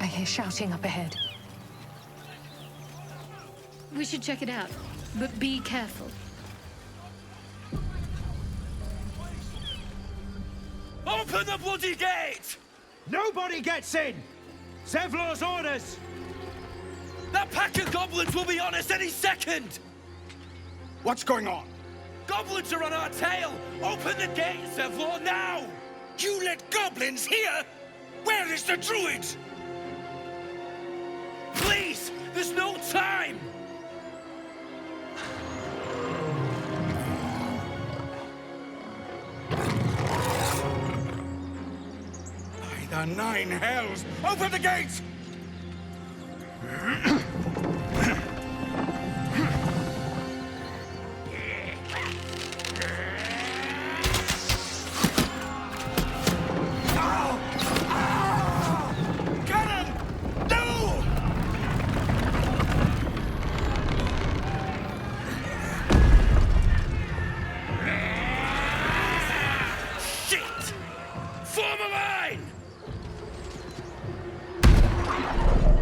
I hear shouting up ahead. We should check it out, but be careful. Open the bloody gate! Nobody gets in! Zevlor's orders! That pack of goblins will be on us any second! What's going on? Goblins are on our tail! Open the gate, Zevlor, now! You let goblins here? Where is the druid? Please! There's no time! By the 9 hells! Open the gates!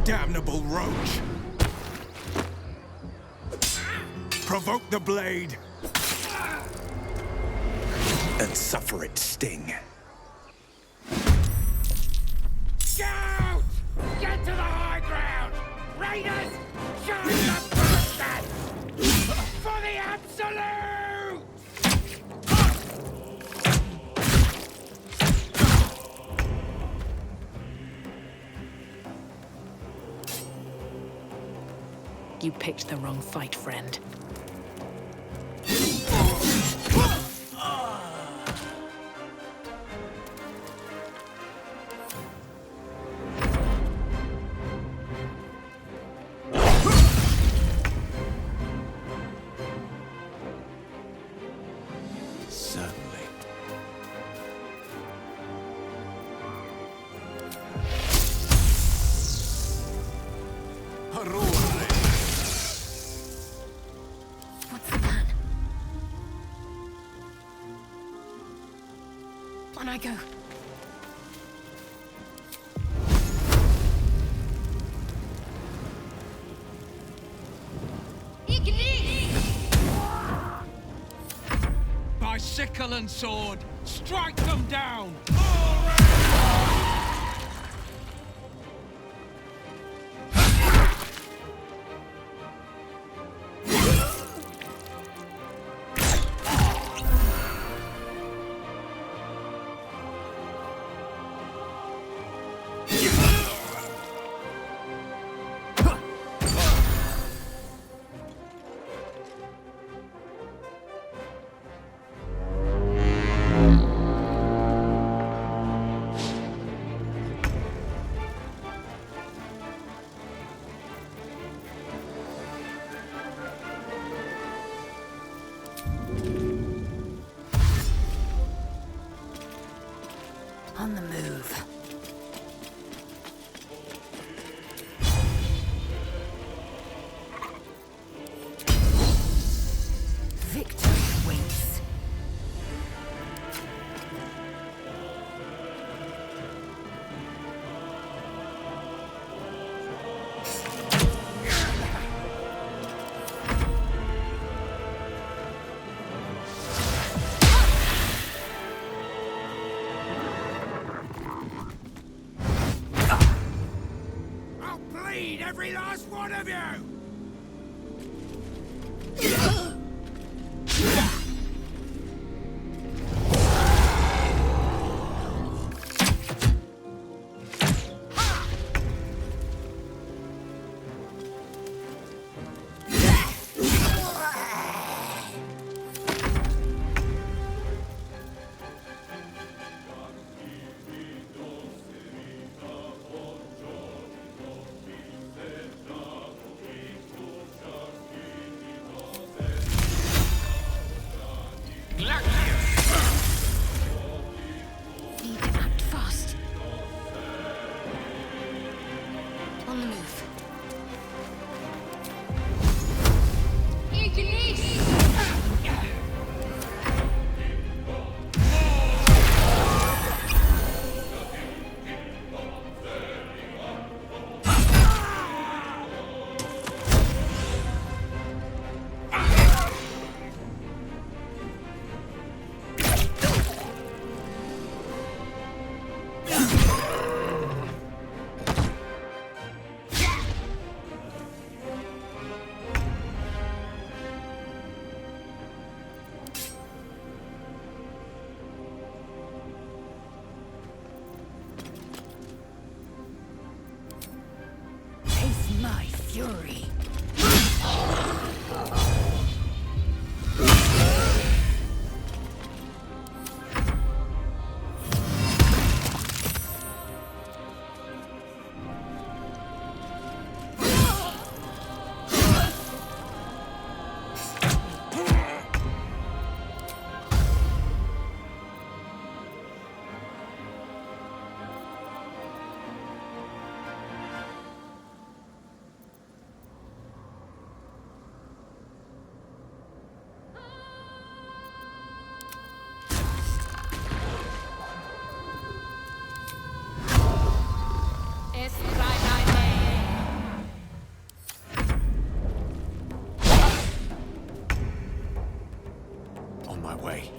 Damnable roach! Provoke the blade! And suffer its sting. Shout! Get to the high ground! Raiders, show the bastard! For the absolute! You picked the wrong fight, friend. Certainly. What's the plan? On I go. By sickle and sword, strike them down! On the move. Victory waits. I'll bleed every last one of you! my fury. On my way.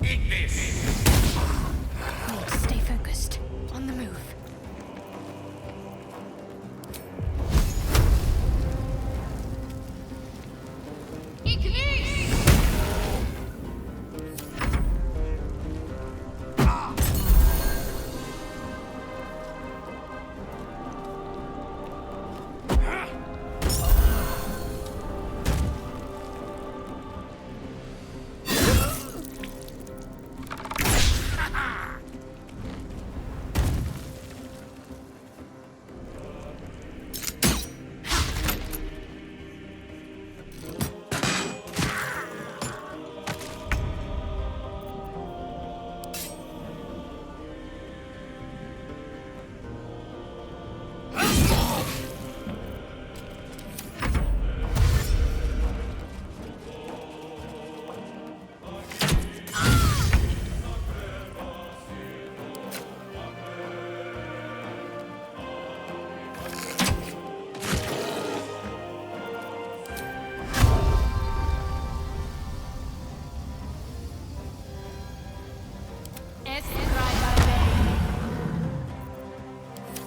Eat this! Need to stay focused. On the move.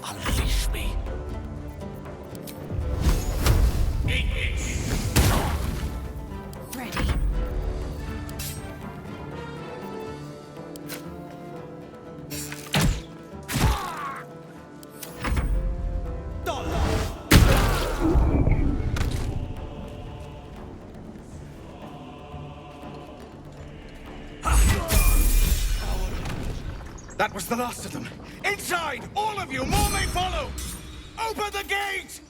Unleash me. Eat this! Ready. That was the last of them. Inside! All of you! More may follow! Open the gate!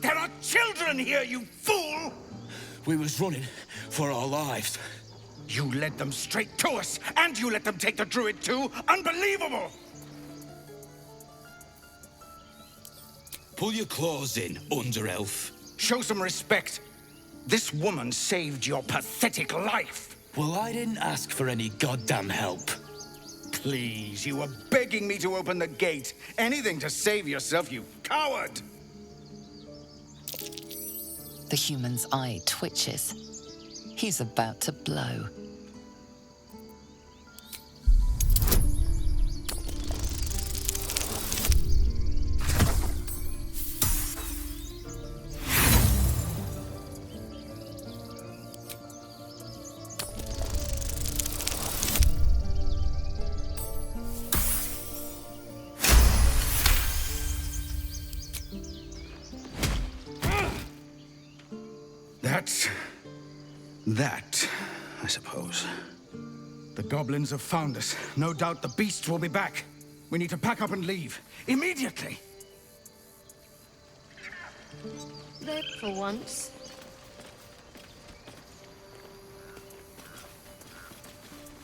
There are children here, you fool! We was running for our lives. You led them straight to us, and you let them take the druid too? Unbelievable! Pull your claws in, under-elf. Show some respect. This woman saved your pathetic life. Well, I didn't ask for any goddamn help. Please, you were begging me to open the gate. Anything to save yourself, you coward! The human's eye twitches. He's about to blow. That's that, I suppose. The goblins have found us. No doubt the beasts will be back. We need to pack up and leave. Immediately! Dead for once.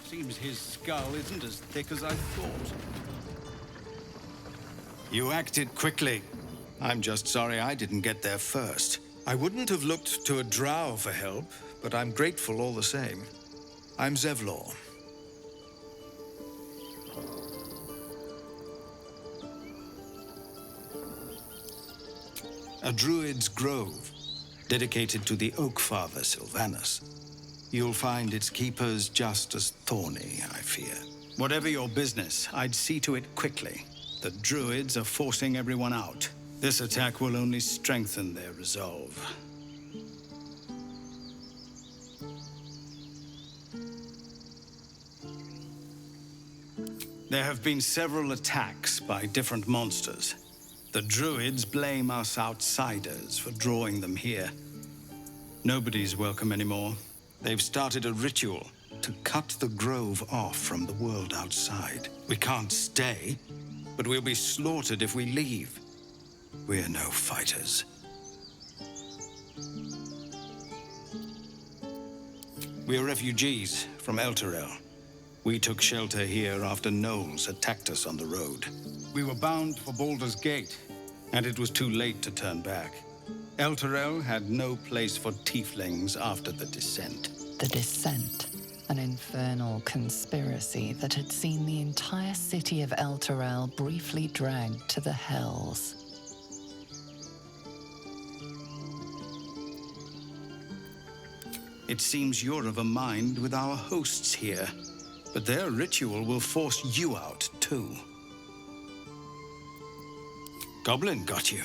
Seems his skull isn't as thick as I thought. You acted quickly. I'm just sorry I didn't get there first. I wouldn't have looked to a drow for help, but I'm grateful all the same. I'm Zevlor. A druid's grove, dedicated to the Oak Father Sylvanus. You'll find its keepers just as thorny, I fear. Whatever your business, I'd see to it quickly. The druids are forcing everyone out. This attack will only strengthen their resolve. There have been several attacks by different monsters. The druids blame us outsiders for drawing them here. Nobody's welcome anymore. They've started a ritual to cut the grove off from the world outside. We can't stay, but we'll be slaughtered if we leave. We're no fighters. We're refugees from Elturel. We took shelter here after gnolls attacked us on the road. We were bound for Baldur's Gate, and it was too late to turn back. Elturel had no place for tieflings after the Descent. The Descent, an infernal conspiracy that had seen the entire city of Elturel briefly dragged to the Hells. It seems you're of a mind with our hosts here, but their ritual will force you out, too. Goblin got you.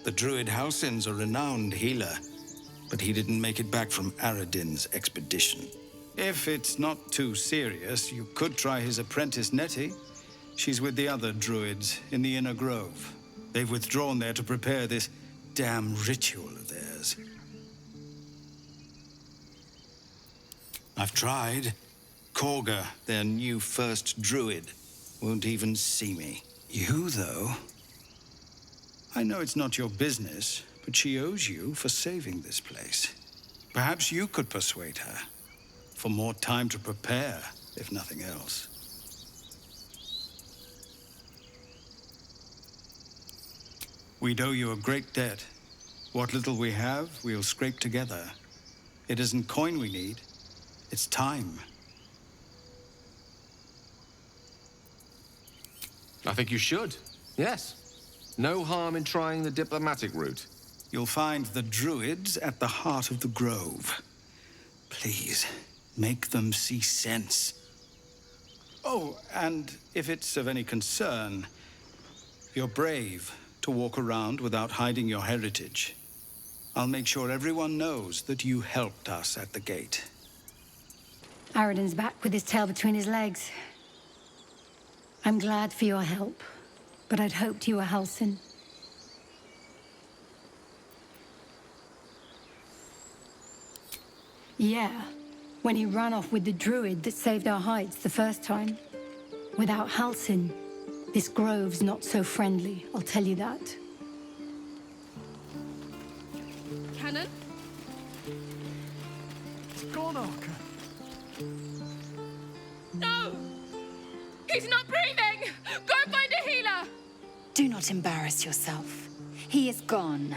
The druid Halsin's a renowned healer, but he didn't make it back from Aradin's expedition. If it's not too serious, you could try his apprentice Nettie. She's with the other druids in the Inner Grove. They've withdrawn there to prepare this damn ritual of theirs. I've tried. Korga, their new first druid, won't even see me. You, though? I know it's not your business, but she owes you for saving this place. Perhaps you could persuade her. For more time to prepare, if nothing else. We'd owe you a great debt. What little we have, we'll scrape together. It isn't coin we need, it's time. I think you should. Yes. No harm in trying the diplomatic route. You'll find the druids at the heart of the grove. Please, make them see sense. Oh, and if it's of any concern, you're brave to walk around without hiding your heritage. I'll make sure everyone knows that you helped us at the gate. Aradin's back with his tail between his legs. I'm glad for your help, but I'd hoped you were Halsin. Yeah, when he ran off with the druid that saved our hides the first time. Without Halsin, this grove's not so friendly, I'll tell you that. Cannon? It's gone, Arca. No! He's not breathing! Go find a healer! Do not embarrass yourself. He is gone.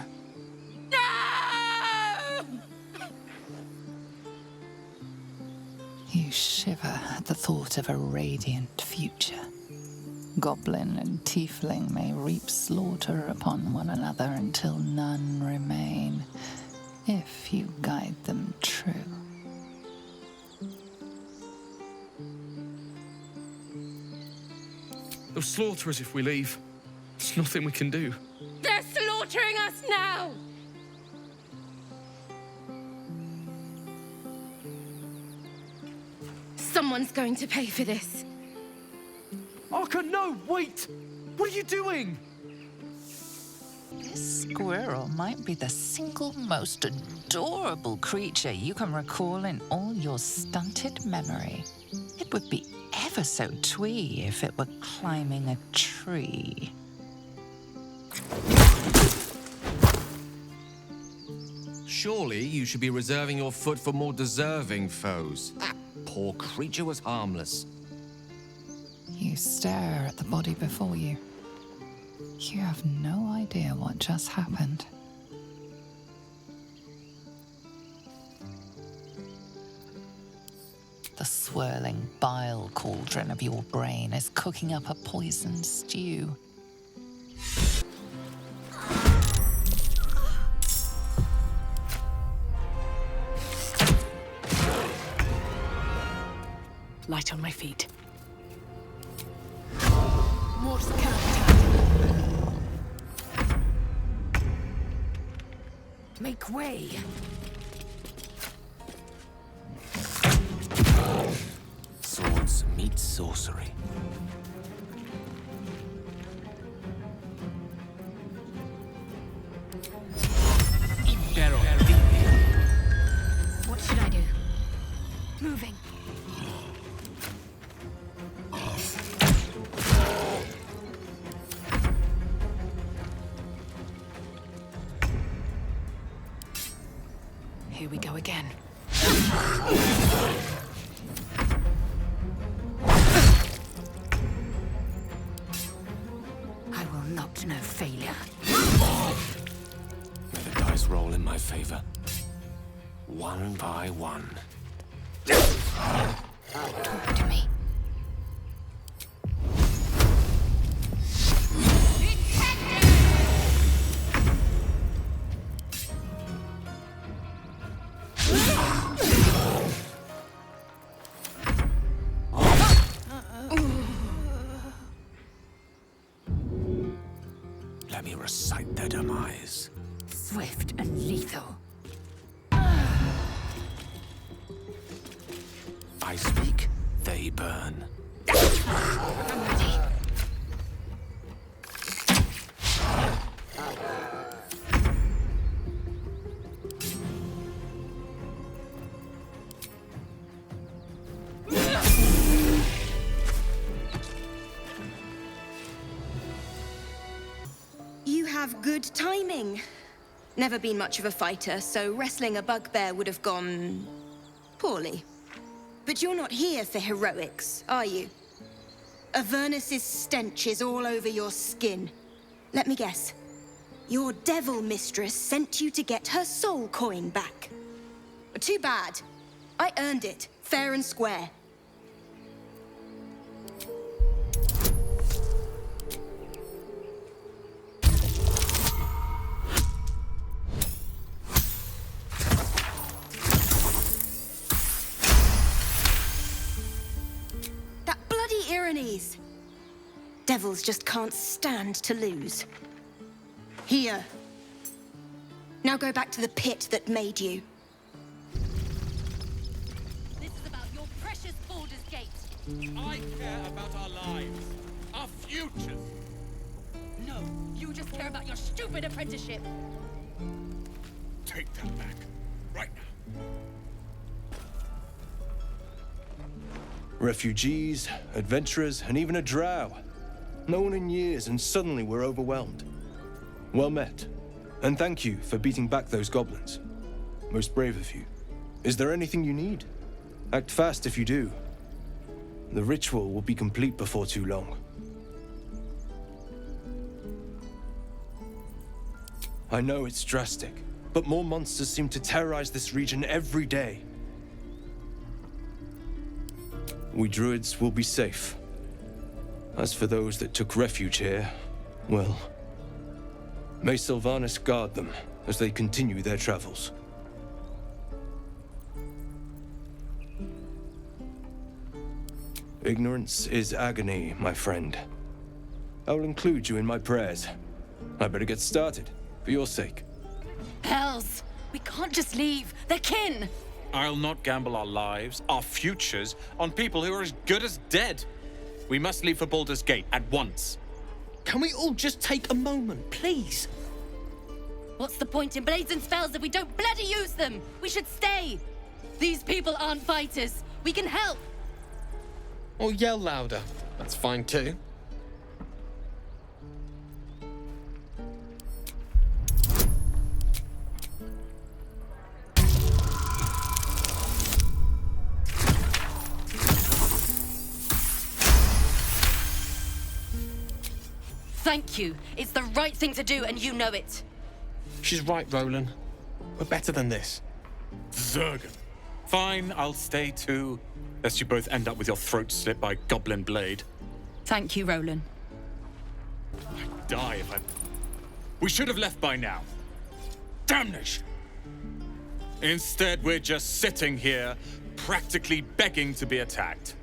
No! You shiver at the thought of a radiant future. Goblin and tiefling may reap slaughter upon one another until none remain, if you guide them true. They'll slaughter us if we leave. There's nothing we can do. They're slaughtering us now! Someone's going to pay for this. Arca, no, wait! What are you doing? This squirrel might be the single most adorable creature you can recall in all your stunted memory. It would be ever so twee if it were climbing a tree. Surely you should be reserving your foot for more deserving foes. That poor creature was harmless. You stare at the body before you. You have no idea what just happened. The swirling bile cauldron of your brain is cooking up a poisoned stew. Light on my feet. Mors Capita. Make way! Swords meet sorcery. What should I do? Moving. Here we go again. I will not know failure. May the dice roll in my favor. One by one. Talk to me. Let me recite their demise. Swift and lethal. I speak, they burn. I'm ready. You have good timing. Never been much of a fighter, so wrestling a bugbear would have gone poorly. But you're not here for heroics, are you? Avernus's stench is all over your skin. Let me guess. Your devil mistress sent you to get her soul coin back. Too bad. I earned it, fair and square. Devils just can't stand to lose. Here. Now go back to the pit that made you. This is about your precious Baldur's Gate. I care about our lives, our futures. No, you just care about your stupid apprenticeship. Take that back, right now. Refugees, adventurers, and even a drow. No one in years, and suddenly we're overwhelmed. Well met. And thank you for beating back those goblins. Most brave of you. Is there anything you need? Act fast if you do. The ritual will be complete before too long. I know it's drastic, but more monsters seem to terrorize this region every day. We druids will be safe. As for those that took refuge here, well, may Sylvanas guard them as they continue their travels. Ignorance is agony, my friend. I will include you in my prayers. I better get started, for your sake. Hells! We can't just leave. They're kin! I'll not gamble our lives, our futures, on people who are as good as dead. We must leave for Baldur's Gate at once. Can we all just take a moment, please? What's the point in blades and spells if we don't bloody use them? We should stay! These people aren't fighters. We can help! Or yell louder. That's fine too. Thank you. It's the right thing to do, and you know it. She's right, Roland. We're better than this. Zergan. Fine, I'll stay too. Lest you both end up with your throat slit by goblin blade. Thank you, Roland. I'd die if I... We should have left by now. Damnation! Instead, we're just sitting here, practically begging to be attacked.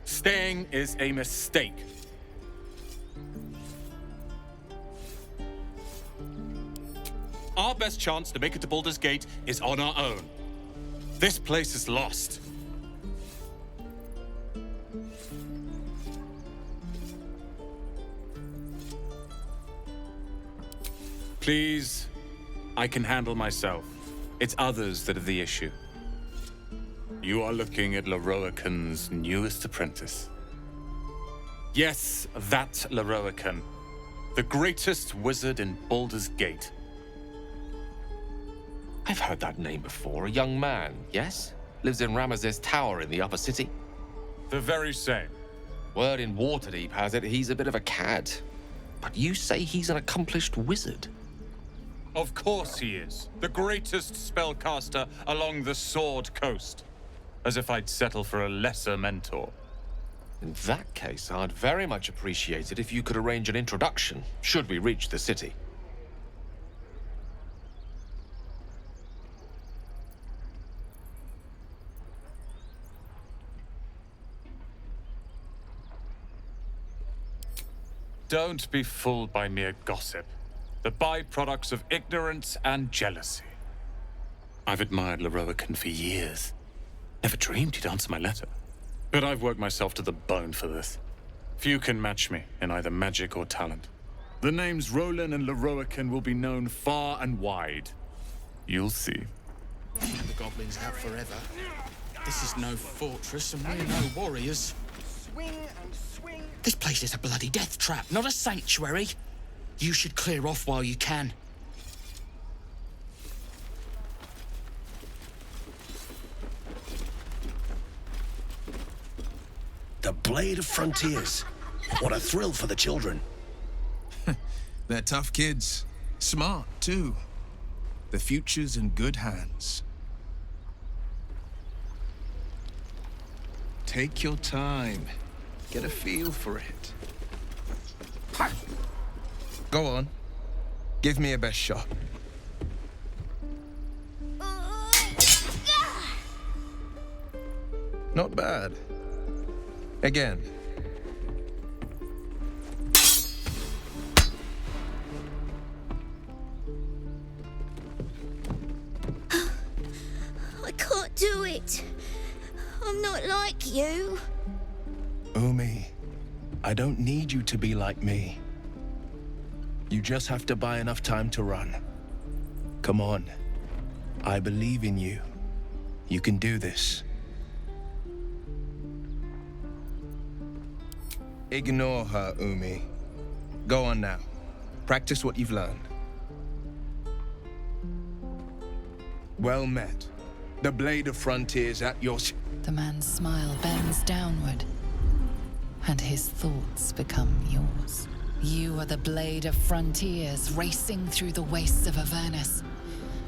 Staying is a mistake. our best chance to make it to Baldur's Gate is on our own. This place is lost. Please, I can handle myself. It's others that are the issue. You are looking at Lorroakan's newest apprentice. Yes, that Lorroakan. The greatest wizard in Baldur's Gate. I've heard that name before. A young man, yes? Lives in Ramazes Tower in the upper city. The very same. Word in Waterdeep has it he's a bit of a cad. But you say he's an accomplished wizard. Of course he is. The greatest spellcaster along the Sword Coast. As if I'd settle for a lesser mentor. In that case, I'd very much appreciate it if you could arrange an introduction, should we reach the city. Don't be fooled by mere gossip. The byproducts of ignorance and jealousy. I've admired Lorroakan for years. Never dreamed he'd answer my letter. But I've worked myself to the bone for this. Few can match me in either magic or talent. The names Roland and Lorroakan will be known far and wide. You'll see. The goblins out forever. This is no fortress and we're no warriors. Swing and swing. This place is a bloody death trap, not a sanctuary. You should clear off while you can. The Blade of Frontiers. What a thrill for the children. They're tough kids. Smart, too. The future's in good hands. Take your time. Get a feel for it. Go on. Give me a best shot. Not bad. Again. I can't do it. I'm not like you. Umi, I don't need you to be like me. You just have to buy enough time to run. Come on. I believe in you. You can do this. Ignore her, Umi. Go on now. Practice what you've learned. Well met. The Blade of Frontiers at your... The man's smile bends downward, and his thoughts become yours. You are the Blade of Frontiers, racing through the wastes of Avernus.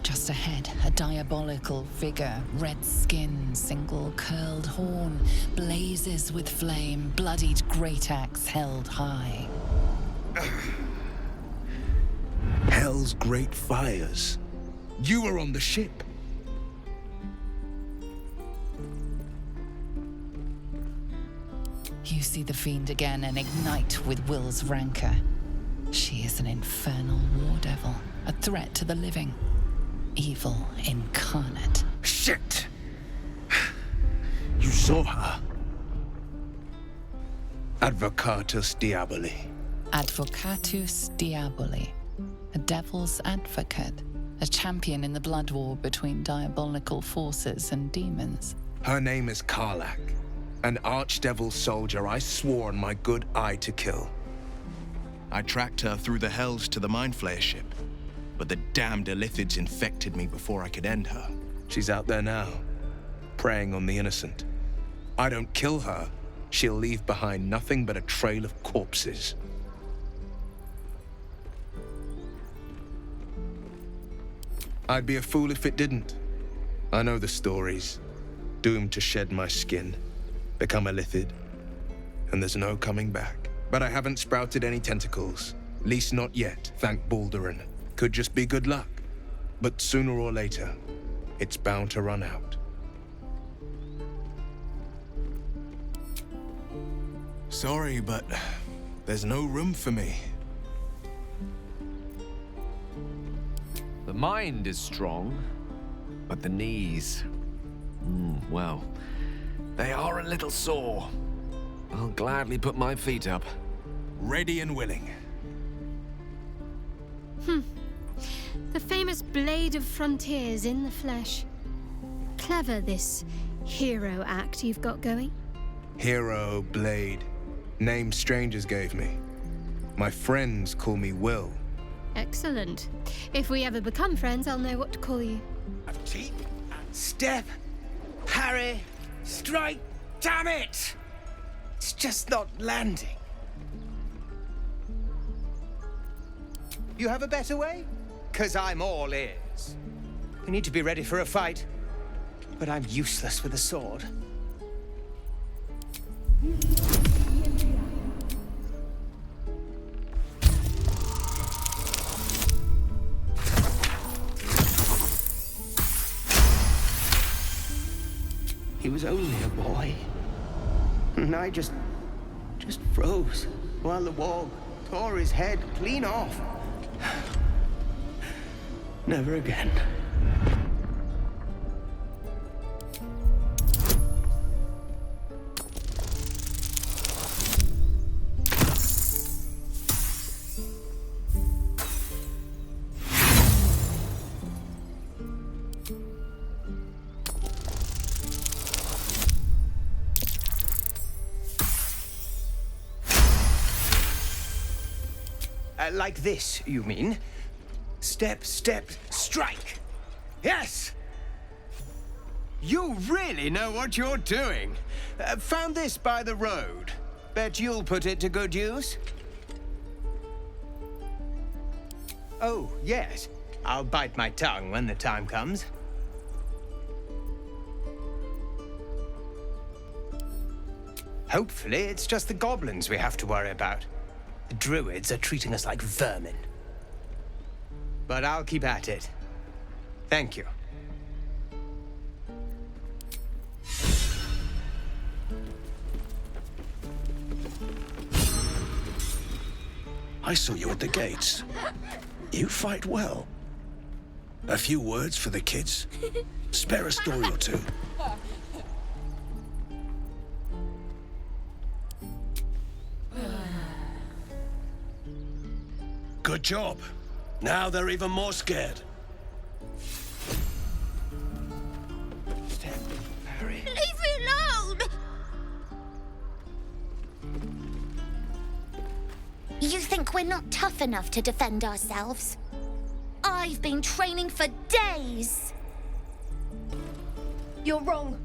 Just ahead, a diabolical figure, red skin, single curled horn, blazes with flame, bloodied great axe held high. Hell's great fires. You were on the ship. You see the fiend again and ignite with Will's rancor. She is an infernal war devil, a threat to the living. Evil incarnate. Shit! You saw her. Advocatus Diaboli. Advocatus Diaboli. A devil's advocate. A champion in the blood war between diabolical forces and demons. Her name is Karlach. An archdevil soldier I swore on my good eye to kill. I tracked her through the hells to the Mind Flayer ship, but the damned Illithids infected me before I could end her. She's out there now, preying on the innocent. I don't kill her, she'll leave behind nothing but a trail of corpses. I'd be a fool if it didn't. I know the stories. Doomed to shed my skin, become a Illithid, and there's no coming back. But I haven't sprouted any tentacles, least not yet, thank Baldurin. Could just be good luck, but sooner or later, it's bound to run out. Sorry, but there's no room for me. The mind is strong, but the knees... well, they are a little sore. I'll gladly put my feet up. Ready and willing. The famous Blade of Frontiers in the flesh. Clever, this hero act you've got going. Hero, Blade. Name strangers gave me. My friends call me Will. Excellent. If we ever become friends, I'll know what to call you. Step, parry, strike. Damn it! It's just not landing. You have a better way? 'Cause I'm all ears. We need to be ready for a fight, but I'm useless with a sword. He was only a boy. And I just froze while the wall tore his head clean off. Never again. Like this, you mean? Step, step, strike. Yes! You really know what you're doing. Found this by the road. Bet you'll put it to good use. Oh, yes. I'll bite my tongue when the time comes. Hopefully, it's just the goblins we have to worry about. The druids are treating us like vermin. But I'll keep at it. Thank you. I saw you at the gates. You fight well. A few words for the kids? Spare a story or two. Good job. Now they're even more scared. Leave me alone! You think we're not tough enough to defend ourselves? I've been training for days! You're wrong.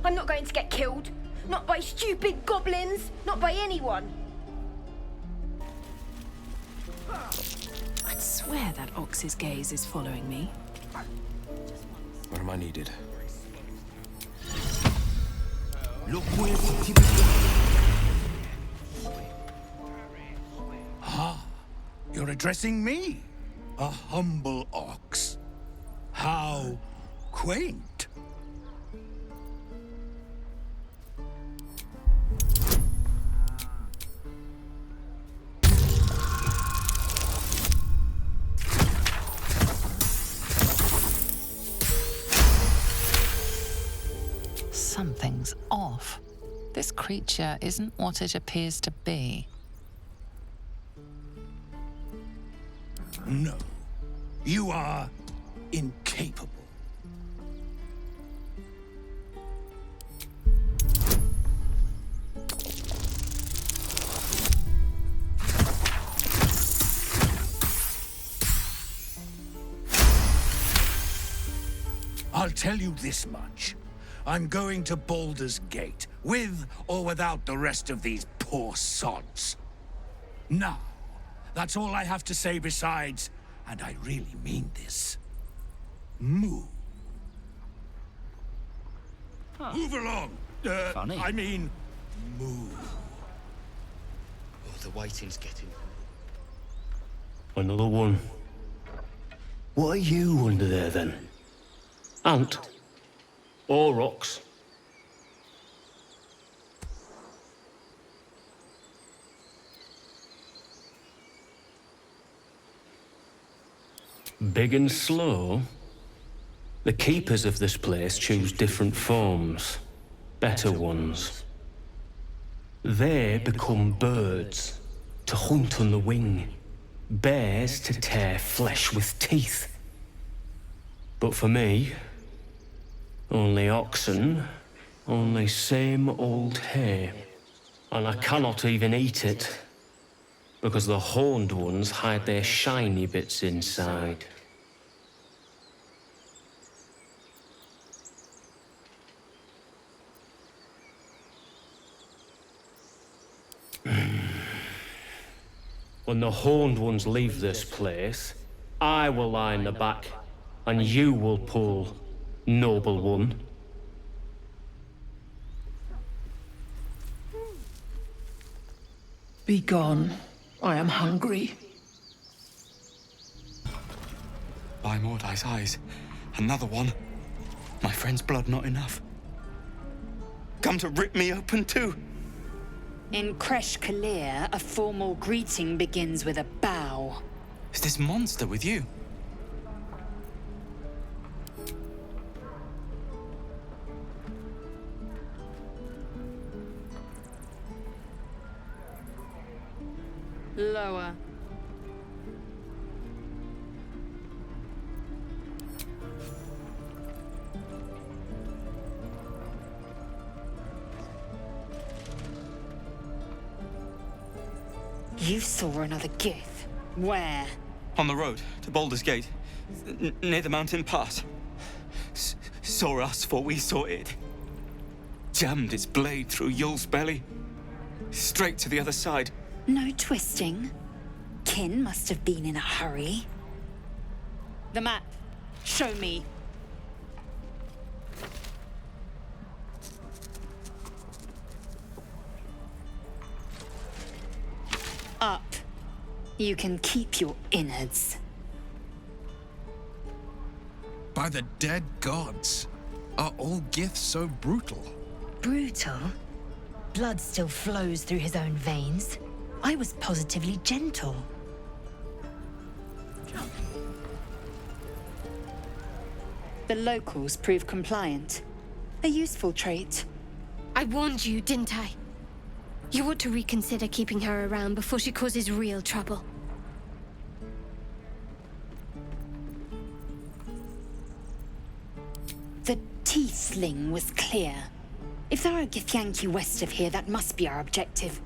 I'm not going to get killed. Not by stupid goblins. Not by anyone. I'd swear that Ox's gaze is following me. Where am I needed? Look where Ah, you're addressing me, a humble ox. How quaint. Something's off. This creature isn't what it appears to be. No, you are incapable. I'll tell you this much. I'm going to Baldur's Gate, with or without the rest of these poor sods. Now, that's all I have to say besides, and I really mean this. Move. Huh. Move along. Funny. I mean, move. Oh, the waiting's getting... Another one. What are you under there, then? Ant? Or rocks? Big and slow? The keepers of this place choose different forms. Better ones. They become birds, to hunt on the wing. Bears to tear flesh with teeth. But for me, only oxen, only same old hay. And I cannot even eat it, because the horned ones hide their shiny bits inside. When the horned ones leave this place, I will lie in the back, and you will pull, noble one. Be gone. I am hungry. By Mordai's eyes, another one. My friend's blood not enough. Come to rip me open too. In Kresh Kalir, a formal greeting begins with a bow. Is this monster with you? Lower. You saw another gith. Where? On the road to Baldur's Gate, near the mountain pass. Saw us, for we saw it. Jammed its blade through Yul's belly, straight to the other side. No twisting. Kin must have been in a hurry. The map. Show me. Up. You can keep your innards. By the dead gods, are all giths so brutal? Brutal? Blood still flows through his own veins. I was positively gentle. The locals prove compliant. A useful trait. I warned you, didn't I? You ought to reconsider keeping her around before she causes real trouble. The Tiefling was clear. If there are Githyanki west of here, that must be our objective.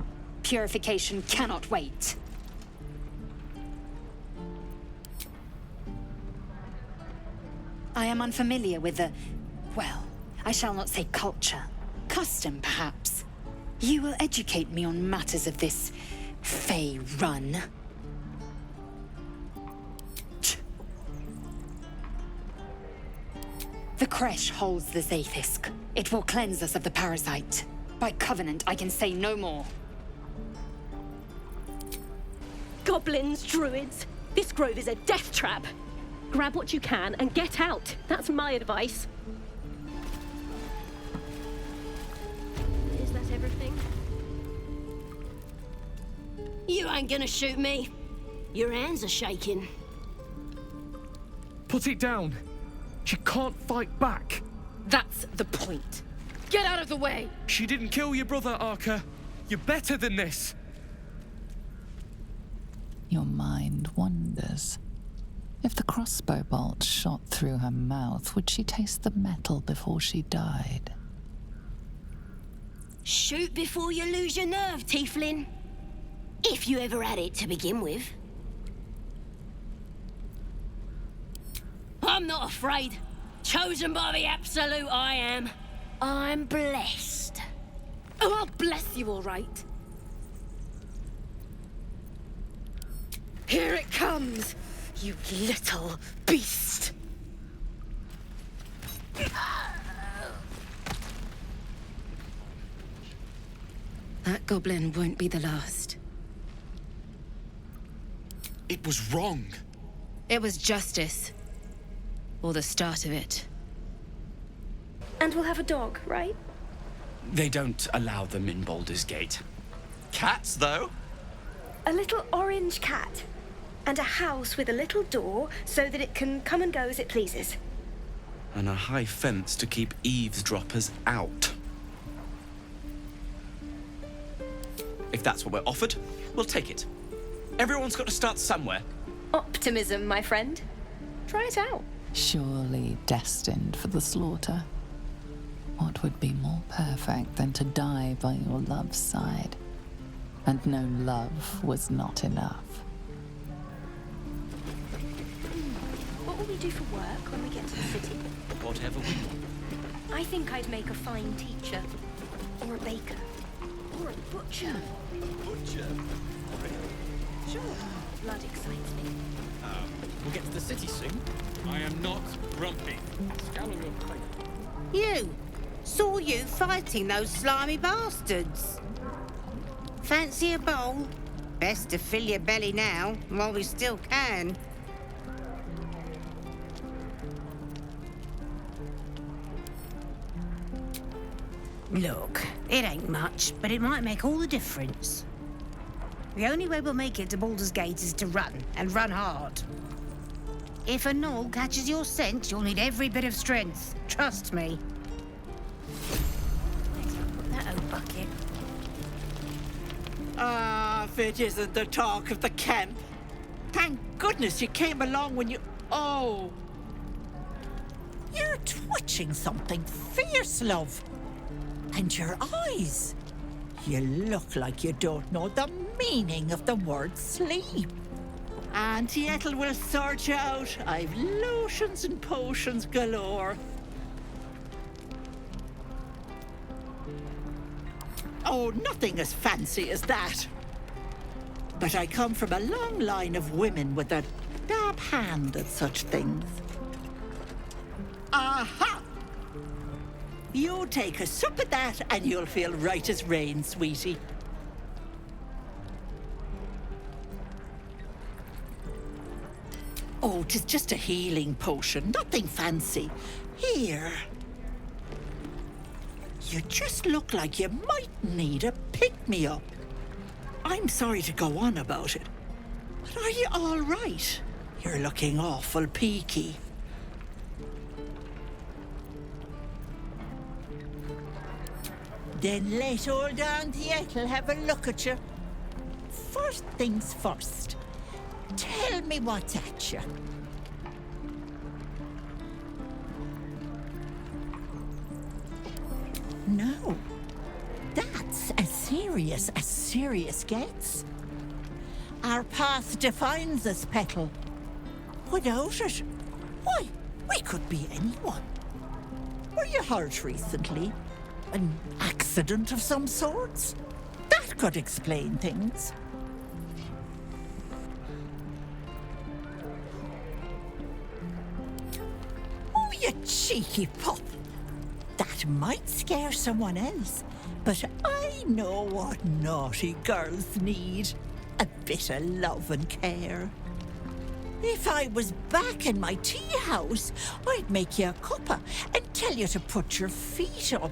Purification cannot wait. I am unfamiliar with the... well, I shall not say culture. Custom, perhaps. You will educate me on matters of this Fey run. The Kresh holds the Zaithisk. It will cleanse us of the parasite. By covenant, I can say no more. Goblins, druids, this grove is a death trap. Grab what you can and get out. That's my advice. Is that everything? You ain't gonna shoot me. Your hands are shaking. Put it down. She can't fight back. That's the point. Get out of the way! She didn't kill your brother, Arca. You're better than this. Your mind wanders. If the crossbow bolt shot through her mouth, would she taste the metal before she died? Shoot before you lose your nerve, Tiefling. If you ever had it to begin with. I'm not afraid. Chosen by the Absolute, I am. I'm blessed. Oh, I'll bless you, all right. Here it comes, you little beast. That goblin won't be the last. It was wrong. It was justice. Or the start of it. And we'll have a dog, right? They don't allow them in Baldur's Gate. Cats, though? A little orange cat. And a house with a little door so that it can come and go as it pleases. And a high fence to keep eavesdroppers out. If that's what we're offered, we'll take it. Everyone's got to start somewhere. Optimism, my friend. Try it out. Surely destined for the slaughter. What would be more perfect than to die by your love's side? And no love was not enough. What will we do for work when we get to the city? Whatever we want. I think I'd make a fine teacher. Or a baker. Or a butcher. Butcher? Sure. Blood excites me. We'll get to the city soon. I am not grumpy. Scowl on your face. You! Saw you fighting those slimy bastards. Fancy a bowl? Best to fill your belly now, while we still can. Look, it ain't much, but it might make all the difference. The only way we'll make it to Baldur's Gate is to run, and run hard. If a gnoll catches your scent, you'll need every bit of strength. Trust me. That old bucket. Ah, if it isn't the talk of the camp. Thank goodness you came along when you... Oh! You're twitching something fierce, love. And your eyes. You look like you don't know the meaning of the word sleep. Auntie Ethel will sort you out. I've lotions and potions galore. Oh, nothing as fancy as that. But I come from a long line of women with a dab hand at such things. Aha! You take a sup at that and you'll feel right as rain, sweetie. Oh, 'tis just a healing potion, nothing fancy. Here. You just look like you might need a pick-me-up. I'm sorry to go on about it, but are you all right? You're looking awful peaky. Then let old Auntie Ethel have a look at you. First things first. Tell me what's at you. No. That's as serious gets. Our path defines us, Petal. Without it, why, we could be anyone. Were you hurt recently? An accident of some sorts? That could explain things. Oh, you cheeky pup. That might scare someone else, but I know what naughty girls need. A bit of love and care. If I was back in my tea house, I'd make you a cuppa and tell you to put your feet up.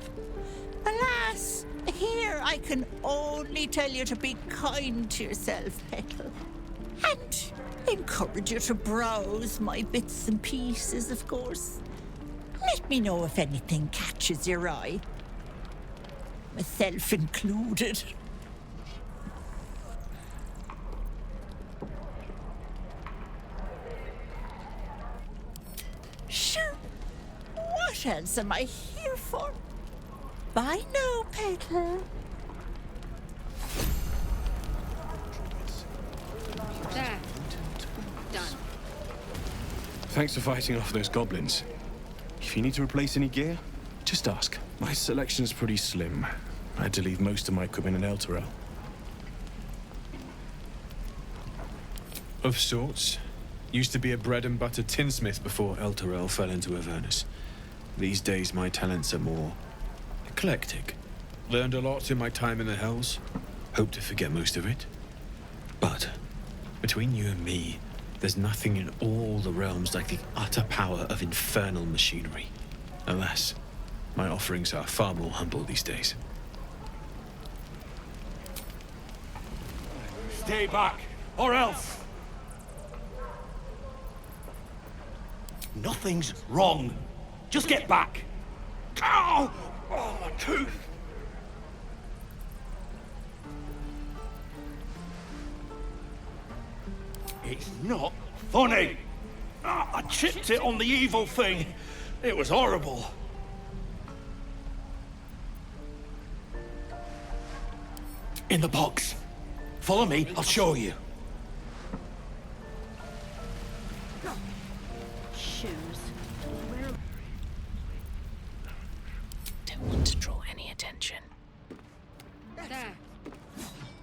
Alas, here I can only tell you to be kind to yourself, Petal. And encourage you to browse my bits and pieces, of course. Let me know if anything catches your eye. Myself included. Sure. What else am I here for? Bye now, Petal. There. Done. Thanks for fighting off those goblins. If you need to replace any gear, just ask. My selection's pretty slim. I had to leave most of my equipment in Elturel. Of sorts. Used to be a bread and butter tinsmith before Elturel fell into Avernus. These days my talents are more eclectic. Learned a lot in my time in the Hells. Hope to forget most of it. But between you and me, there's nothing in all the realms like the utter power of infernal machinery. Alas, my offerings are far more humble these days. Stay back, or else! Nothing's wrong. Just get back. Ow! Oh, my tooth! It's not funny. I chipped it on the evil thing. It was horrible. In the box. Follow me, I'll show you. Shoes. Don't want to draw any attention. There.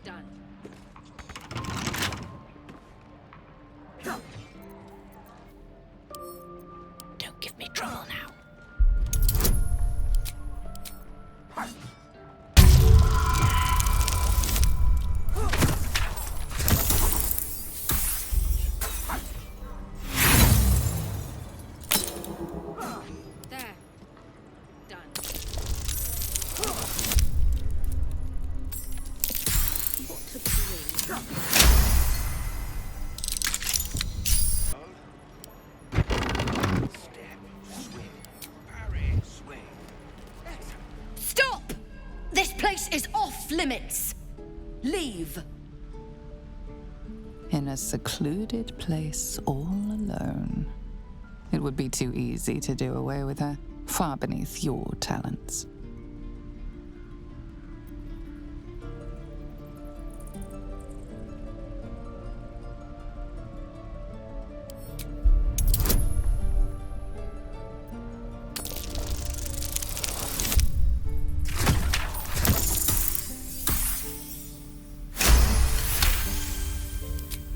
Done. Don't give me trouble now. There. Done. What to bring? Stop! This place is off limits. Leave. In a secluded place all alone. It would be too easy to do away with her, far beneath your talents.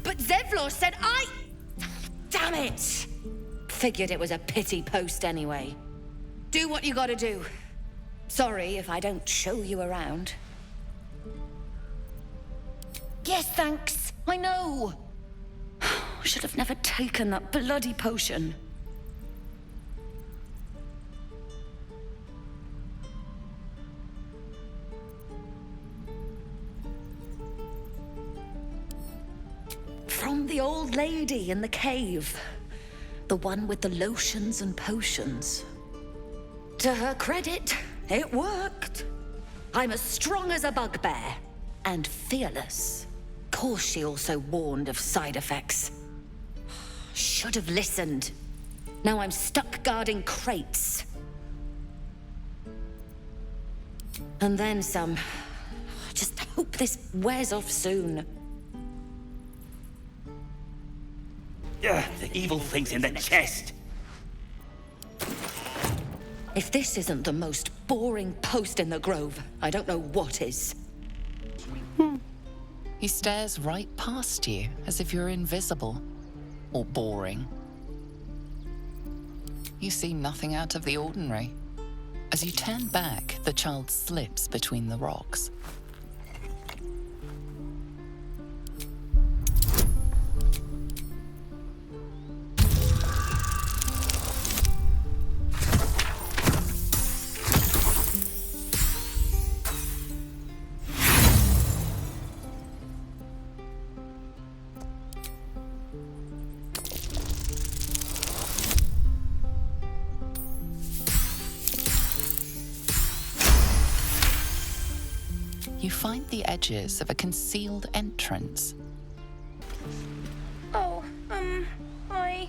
But Zevlor said Damn it! Figured it was a pity post anyway. Do what you gotta do. Sorry if I don't show you around. Yes, thanks. I know. Should have never taken that bloody potion. From the old lady in the cave. The one with the lotions and potions. To her credit, it worked. I'm as strong as a bugbear. And fearless. Course she also warned of side effects. Should have listened. Now I'm stuck guarding crates. And then some. Just hope this wears off soon. The evil thing's in the chest. If this isn't the most boring post in the grove, I don't know what is. He stares right past you, as if you're invisible. Or boring. You see nothing out of the ordinary. As you turn back, the child slips between the rocks. You find the edges of a concealed entrance. Oh, I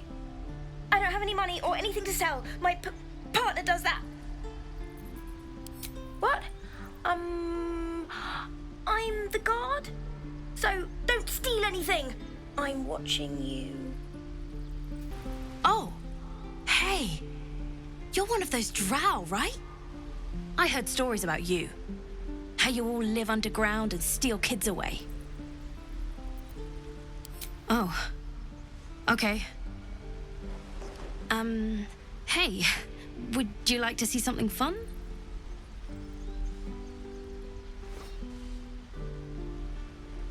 don't have any money or anything to sell. My partner does that. What? I'm the guard. So don't steal anything. I'm watching you. Oh, hey. You're one of those drow, right? I heard stories about you. How you all live underground and steal kids away. Oh. Okay. Hey. Would you like to see something fun?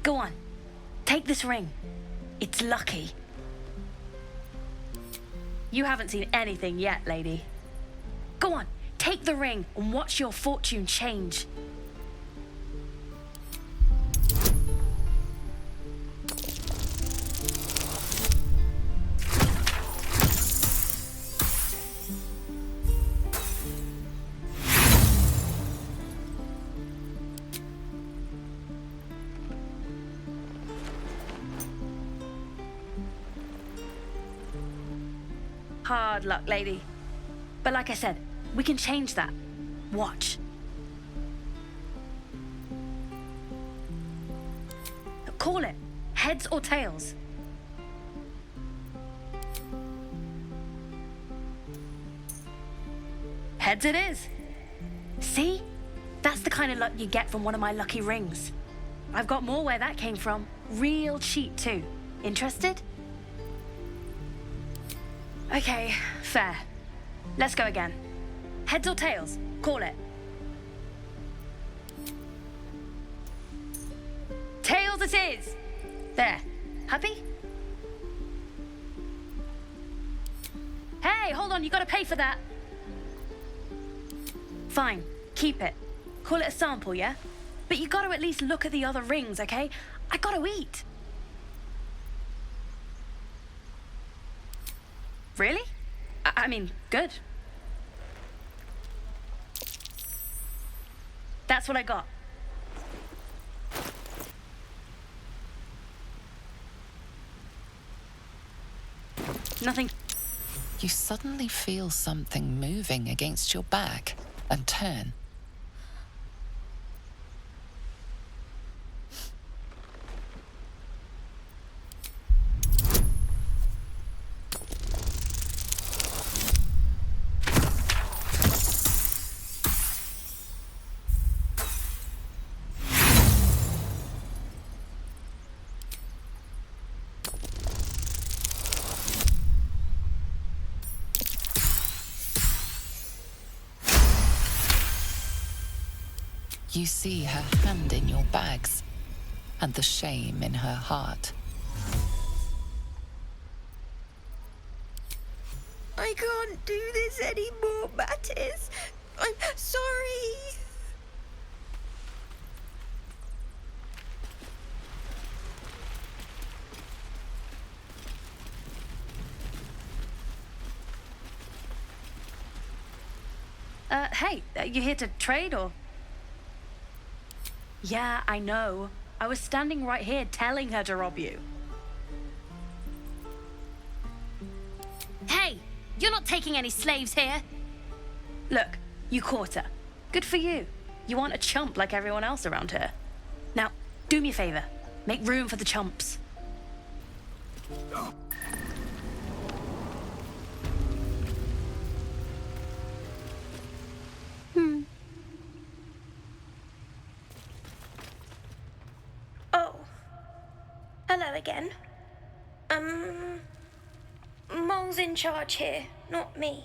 Go on. Take this ring. It's lucky. You haven't seen anything yet, lady. Go on. Take the ring and watch your fortune change. Hard luck, lady. But like I said, we can change that. Watch. Call it. Heads or tails? Heads it is. See? That's the kind of luck you get from one of my lucky rings. I've got more where that came from. Real cheap, too. Interested? Okay, fair. Let's go again. Heads or tails? Call it. Tails it is! There. Happy? Hey, hold on, you gotta pay for that. Fine, keep it. Call it a sample, yeah? But you gotta at least look at the other rings, okay? I gotta eat. Really? I mean, good. That's what I got. Nothing. You suddenly feel something moving against your back and turn. You see her hand in your bags and the shame in her heart. I can't do this anymore, Mattis. I'm sorry. Hey, you here to trade or? Yeah, I know. I was standing right here telling her to rob you. Hey, you're not taking any slaves here. Look, you caught her. Good for you. You aren't a chump like everyone else around here. Now, do me a favor. Make room for the chumps. Oh. Hello again. Mole's in charge here, not me.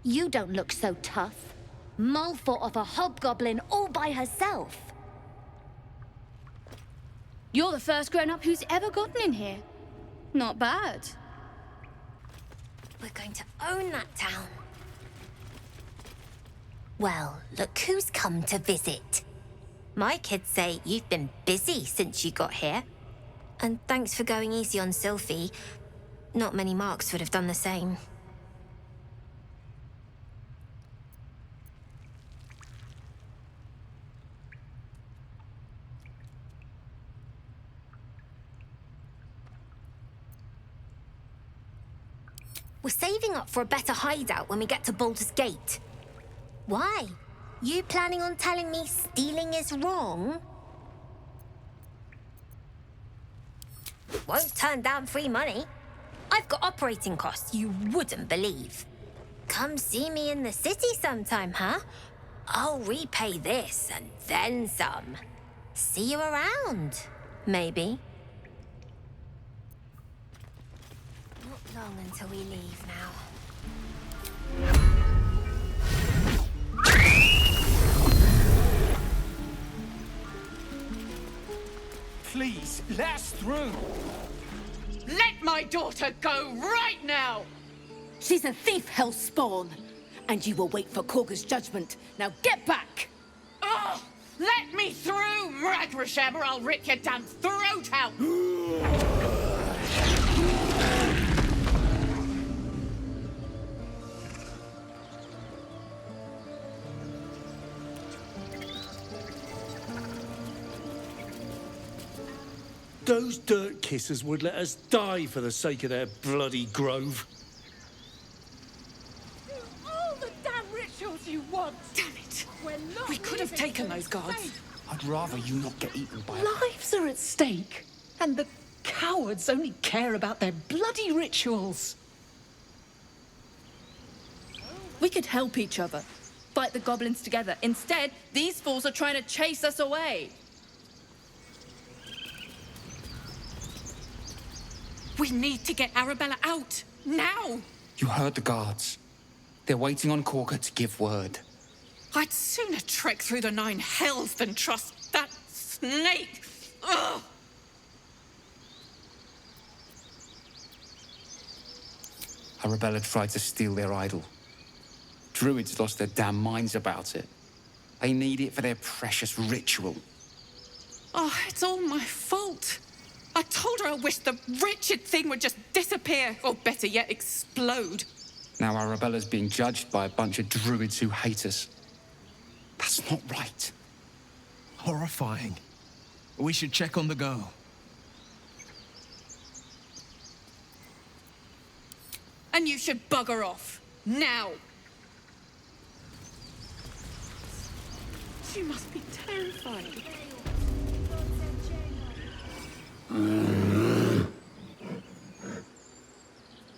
You don't look so tough. Mole fought off a hobgoblin all by herself. You're the first grown-up who's ever gotten in here. Not bad. We're going to own that town. Well, look who's come to visit. My kids say you've been busy since you got here. And thanks for going easy on Sylphie. Not many marks would have done the same. We're saving up for a better hideout when we get to Baldur's Gate. Why? You planning on telling me stealing is wrong? Won't turn down free money. I've got operating costs you wouldn't believe. Come see me in the city sometime, huh? I'll repay this and then some. See you around, maybe. Not long until we leave now. Please, let us through. Let my daughter go right now! She's a thief, hellspawn, and you will wait for Korga's judgment. Now get back! Oh, let me through, Mragrasham, or I'll rip your damn throat out! Those dirt kissers would let us die for the sake of their bloody grove. All the damn rituals you want! Damn it! We could have taken those guards. I'd rather you not get eaten by Lives are at stake. And the cowards only care about their bloody rituals. We could help each other. Fight the goblins together. Instead, these fools are trying to chase us away. We need to get Arabella out. Now! You heard the guards. They're waiting on Corker to give word. I'd sooner trek through the 9 hells than trust that snake. Ugh! Arabella tried to steal their idol. Druids lost their damn minds about it. They need it for their precious ritual. Oh, it's all my fault. I told her I wished the wretched thing would just disappear, or better yet, explode. Now Arabella's being judged by a bunch of druids who hate us. That's not right. Horrifying. We should check on the girl. And you should bugger off. Now. She must be terrified.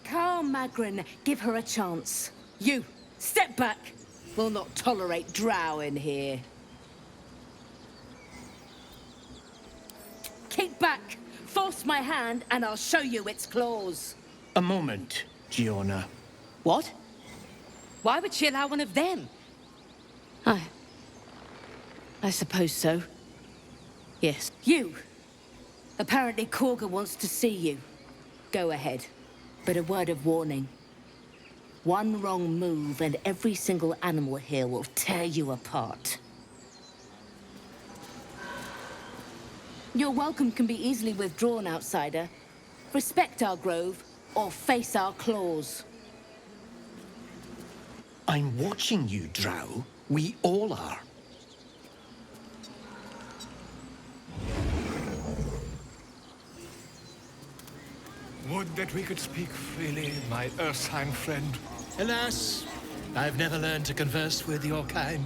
Calm, Magrin. Give her a chance. You, step back. We'll not tolerate drow in here. Keep back. Force my hand and I'll show you its claws. A moment, Giona. What? Why would she allow one of them? I suppose so. Yes. You. Apparently Korga wants to see you. Go ahead. But a word of warning. One wrong move and every single animal here will tear you apart. Your welcome can be easily withdrawn, outsider. Respect our grove, or face our claws. I'm watching you, Drow. We all are. Would that we could speak freely, my Ursine friend. Alas, I've never learned to converse with your kind.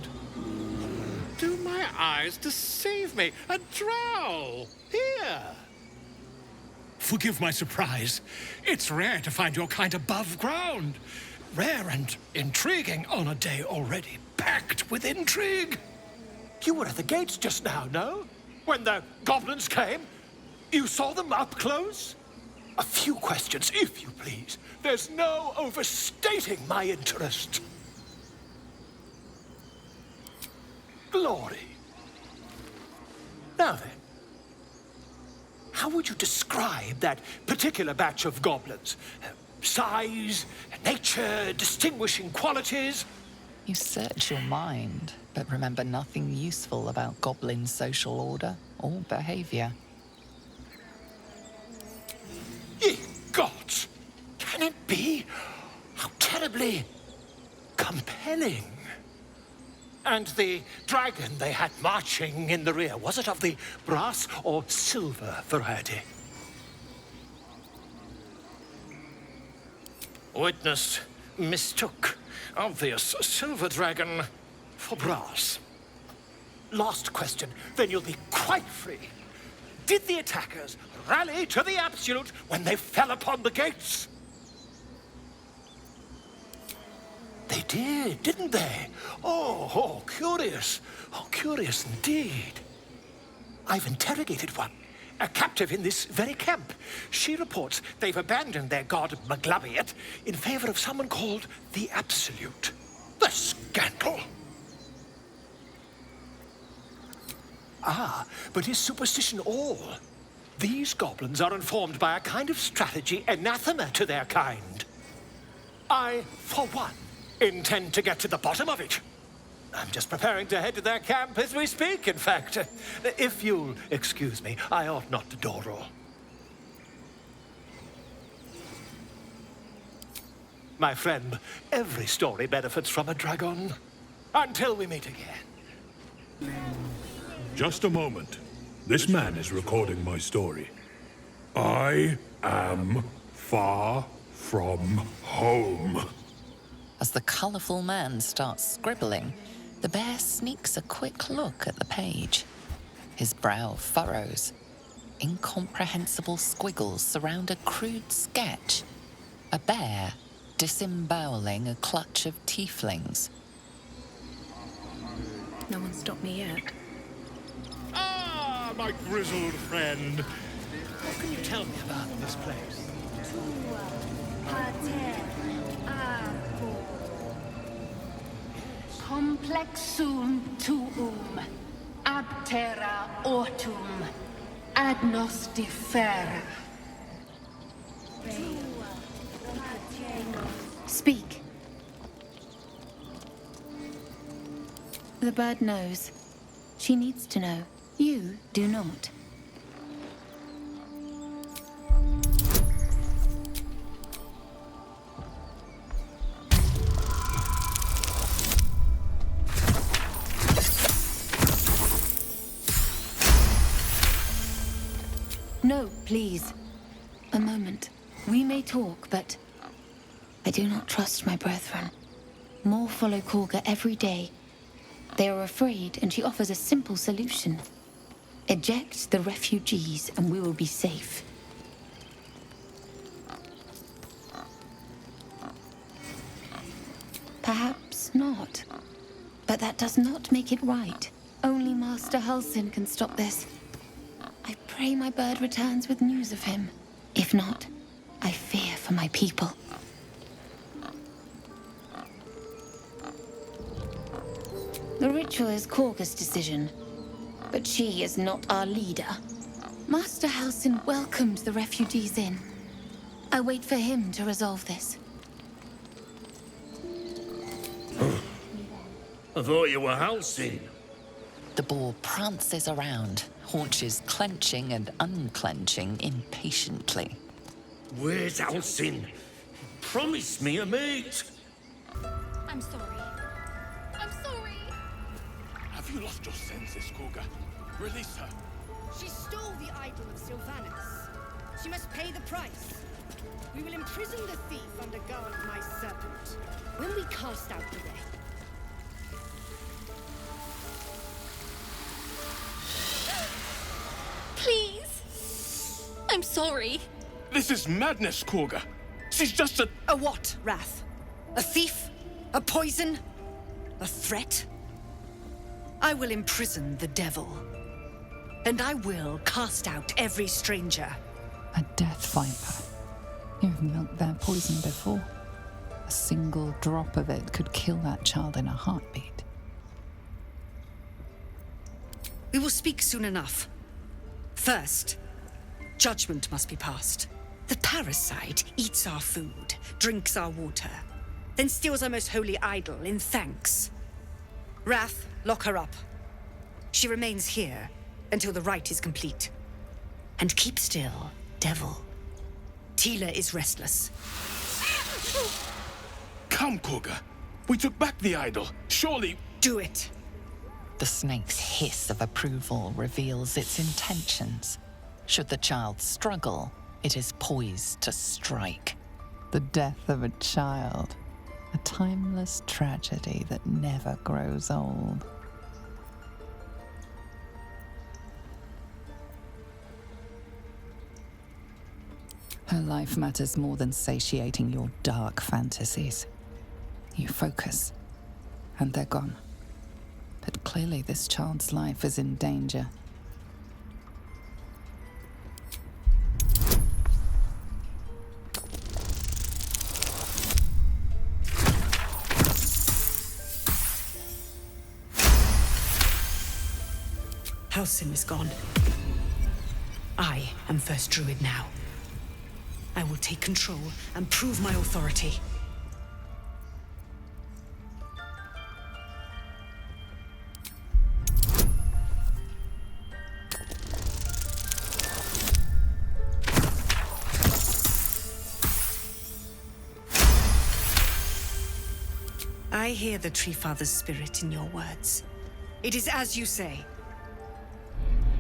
Do my eyes deceive me? A drow! Here! Forgive my surprise. It's rare to find your kind above ground. Rare and intriguing on a day already packed with intrigue. You were at the gates just now, no? When the goblins came? You saw them up close? A few questions, if you please. There's no overstating my interest. Glory. Now then, how would you describe that particular batch of goblins? Size, nature, distinguishing qualities? You search your mind, but remember nothing useful about goblin social order or behavior. Ye gods! Can it be? How terribly compelling. And the dragon they had marching in the rear, was it of the brass or silver variety? Witness mistook obvious silver dragon for brass. Last question, then you'll be quite free. Did the attackers rally to the absolute when they fell upon the gates? They did, didn't they? Oh, curious. Oh, curious indeed. I've interrogated one, a captive in this very camp. She reports they've abandoned their god Maglabiat in favor of someone called the Absolute. The scandal! Ah, but is superstition all? These goblins are informed by a kind of strategy anathema to their kind. I, for one, intend to get to the bottom of it. I'm just preparing to head to their camp as we speak, in fact. If you'll excuse me, I ought not to door roll. My friend, every story benefits from a dragon. Until we meet again. Just a moment. This man is recording my story. I am far from home. As the colourful man starts scribbling, the bear sneaks a quick look at the page. His brow furrows. Incomprehensible squiggles surround a crude sketch. A bear disemboweling a clutch of tieflings. No one stopped me yet. Ah, my grizzled friend. What can you tell me about this place? Complexum tuum, ab terra ortum, ad nos differ. Speak. The bird knows. She needs to know. You do not. No, please. A moment. We may talk, but I do not trust my brethren. More follow Korga every day. They are afraid, and she offers a simple solution. Eject the refugees, and we will be safe. Perhaps not. But that does not make it right. Only Master Halsin can stop this. I pray my bird returns with news of him. If not, I fear for my people. The ritual is Korga's decision, but she is not our leader. Master Halsin welcomed the refugees in. I wait for him to resolve this. I thought you were Halsin. The boar prances around, haunches clenching and unclenching impatiently. Where's Halsin? Promise me a mate. I'm sorry. I'm sorry. Have you lost your senses, Korga? Release her. She stole the idol of Sylvanus. She must pay the price. We will imprison the thief under guard of my serpent. When we cast out the wreck. Please. I'm sorry. This is madness, Korga. She's just a... A what, Wrath? A thief? A poison? A threat? I will imprison the devil. And I will cast out every stranger. A death viper. You've milked their poison before. A single drop of it could kill that child in a heartbeat. We will speak soon enough. First, judgment must be passed. The parasite eats our food, drinks our water, then steals our most holy idol in thanks. Wrath, lock her up. She remains here until the rite is complete. And keep still, devil. Tila is restless. Come, Korga. We took back the idol. Surely... Do it. The snake's hiss of approval reveals its intentions. Should the child struggle, it is poised to strike. The death of a child. A timeless tragedy that never grows old. Her life matters more than satiating your dark fantasies. You focus, and they're gone. But clearly this child's life is in danger. Halsin is gone. I am first druid now. I will take control and prove my authority. I hear the Tree Father's spirit in your words. It is as you say.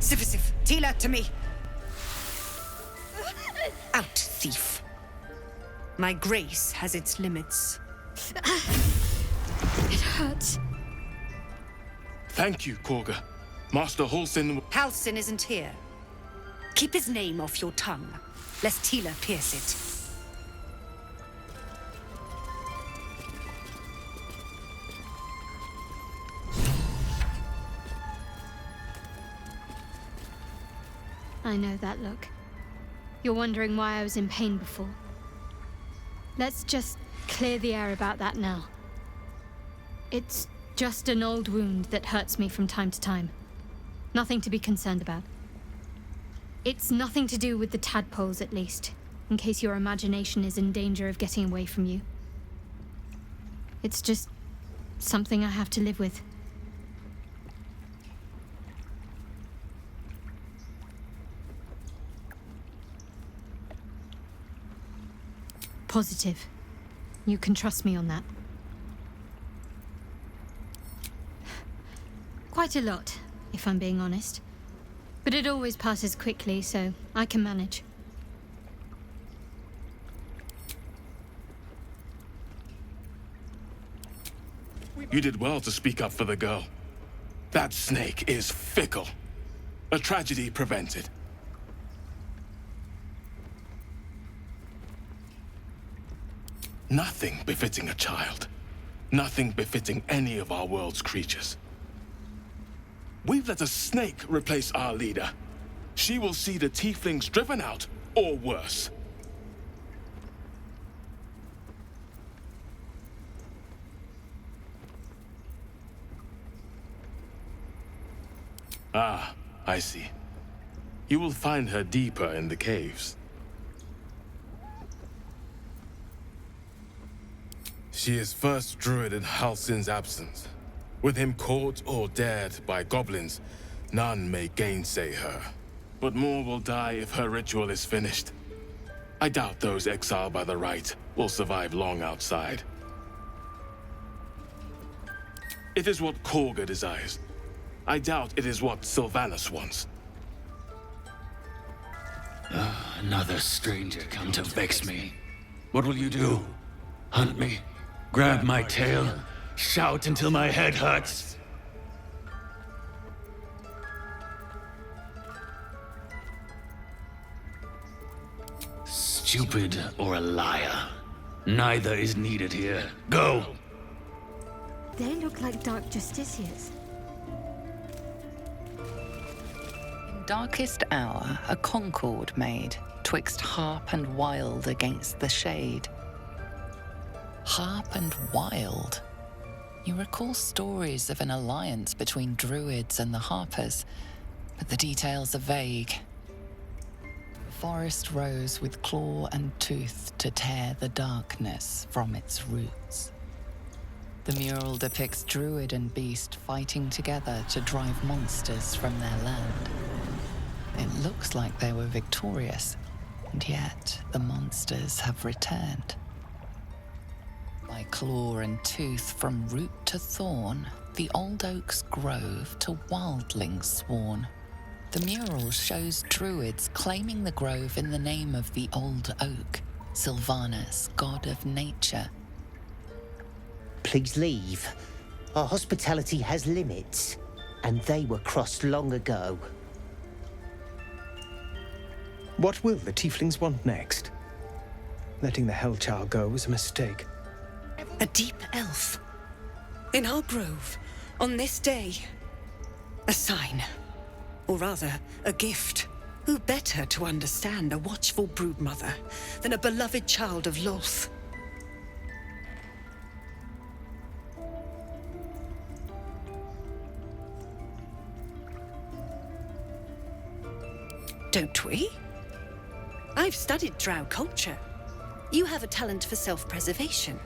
Sifisif, Tila, to me. Out, thief. My grace has its limits. It hurts. Thank you, Korga. Master Halsin... Halsin isn't here. Keep his name off your tongue, lest Tila pierce it. I know that look. You're wondering why I was in pain before. Let's just clear the air about that now. It's just an old wound that hurts me from time to time. Nothing to be concerned about. It's nothing to do with the tadpoles, at least, in case your imagination is in danger of getting away from you. It's just something I have to live with. Positive. You can trust me on that. Quite a lot, if I'm being honest. But it always passes quickly, so I can manage. You did well to speak up for the girl. That snake is fickle. A tragedy prevented. Nothing befitting a child. Nothing befitting any of our world's creatures. We've let a snake replace our leader. She will see the tieflings driven out, or worse. Ah, I see. You will find her deeper in the caves. She is first druid in Halsin's absence. With him caught or dared by goblins, none may gainsay her. But more will die if her ritual is finished. I doubt those exiled by the rite will survive long outside. It is what Korga desires. I doubt it is what Sylvanus wants. Another stranger come to vex me. What will you do? Hunt me? Grab my tail? Shout until my head hurts? Stupid or a liar. Neither is needed here. Go! They look like dark justiciars. In darkest hour, a concord made, twixt harp and wild against the shade. Harp and wild. You recall stories of an alliance between druids and the Harpers, but the details are vague. The forest rose with claw and tooth to tear the darkness from its roots. The mural depicts druid and beast fighting together to drive monsters from their land. It looks like they were victorious, and yet the monsters have returned. By claw and tooth from root to thorn, the old oak's grove to wildlings sworn. The mural shows druids claiming the grove in the name of the old oak, Sylvanus, god of nature. Please leave. Our hospitality has limits, and they were crossed long ago. What will the tieflings want next? Letting the Hellchild go was a mistake. A deep elf. In our grove, on this day. A sign. Or rather, a gift. Who better to understand a watchful broodmother than a beloved child of Loth? Don't we? I've studied drow culture. You have a talent for self-preservation.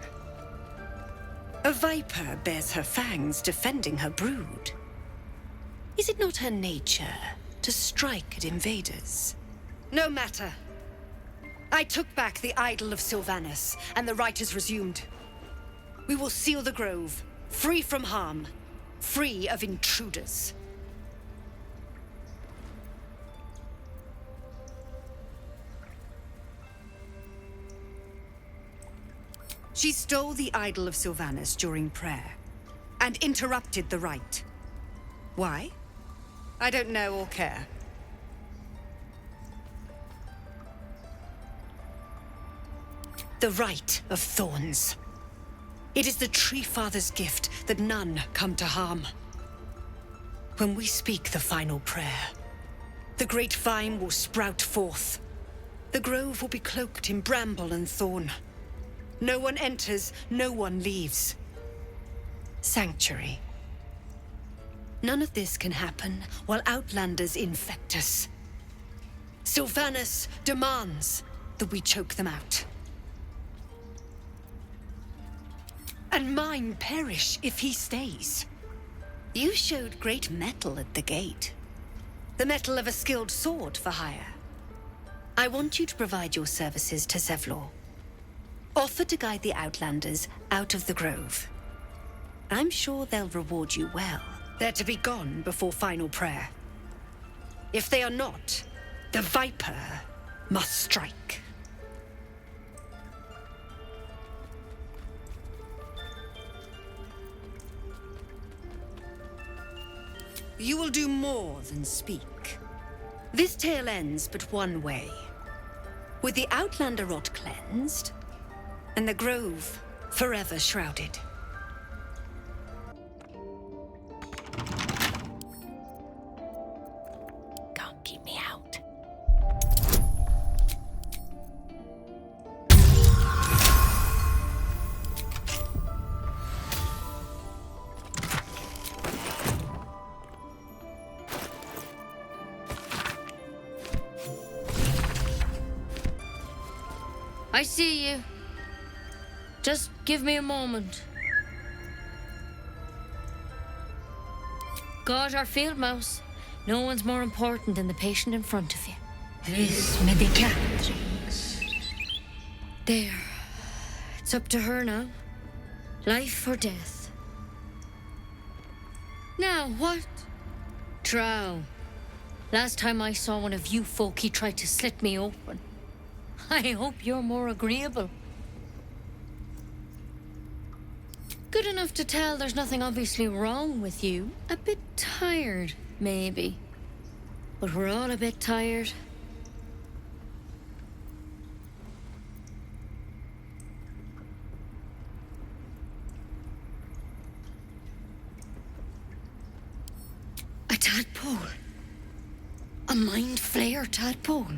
A viper bears her fangs defending her brood. Is it not her nature to strike at invaders? No matter. I took back the idol of Sylvanus, and the rite is resumed. We will seal the grove, free from harm, free of intruders. She stole the idol of Sylvanus during prayer and interrupted the rite. Why? I don't know or care. The Rite of Thorns. It is the Tree Father's gift that none come to harm. When we speak the final prayer, the great vine will sprout forth. The grove will be cloaked in bramble and thorn. No one enters, no one leaves. Sanctuary. None of this can happen while Outlanders infect us. Sylvanus demands that we choke them out. And mine perish if he stays. You showed great mettle at the gate. The mettle of a skilled sword for hire. I want you to provide your services to Zevlor. Offer to guide the Outlanders out of the grove. I'm sure they'll reward you well. They're to be gone before final prayer. If they are not, the Viper must strike. You will do more than speak. This tale ends but one way. With the Outlander rot cleansed, and the grove forever shrouded. Can't keep me out. I see you. Just give me a moment. God, our field mouse. No one's more important than the patient in front of you. Vis medicatrix. There. It's up to her now. Life or death. Now, what? Drow. Last time I saw one of you folk, he tried to slit me open. I hope you're more agreeable. Good enough to tell there's nothing obviously wrong with you. A bit tired, maybe. But we're all a bit tired. A tadpole. A mind flayer tadpole.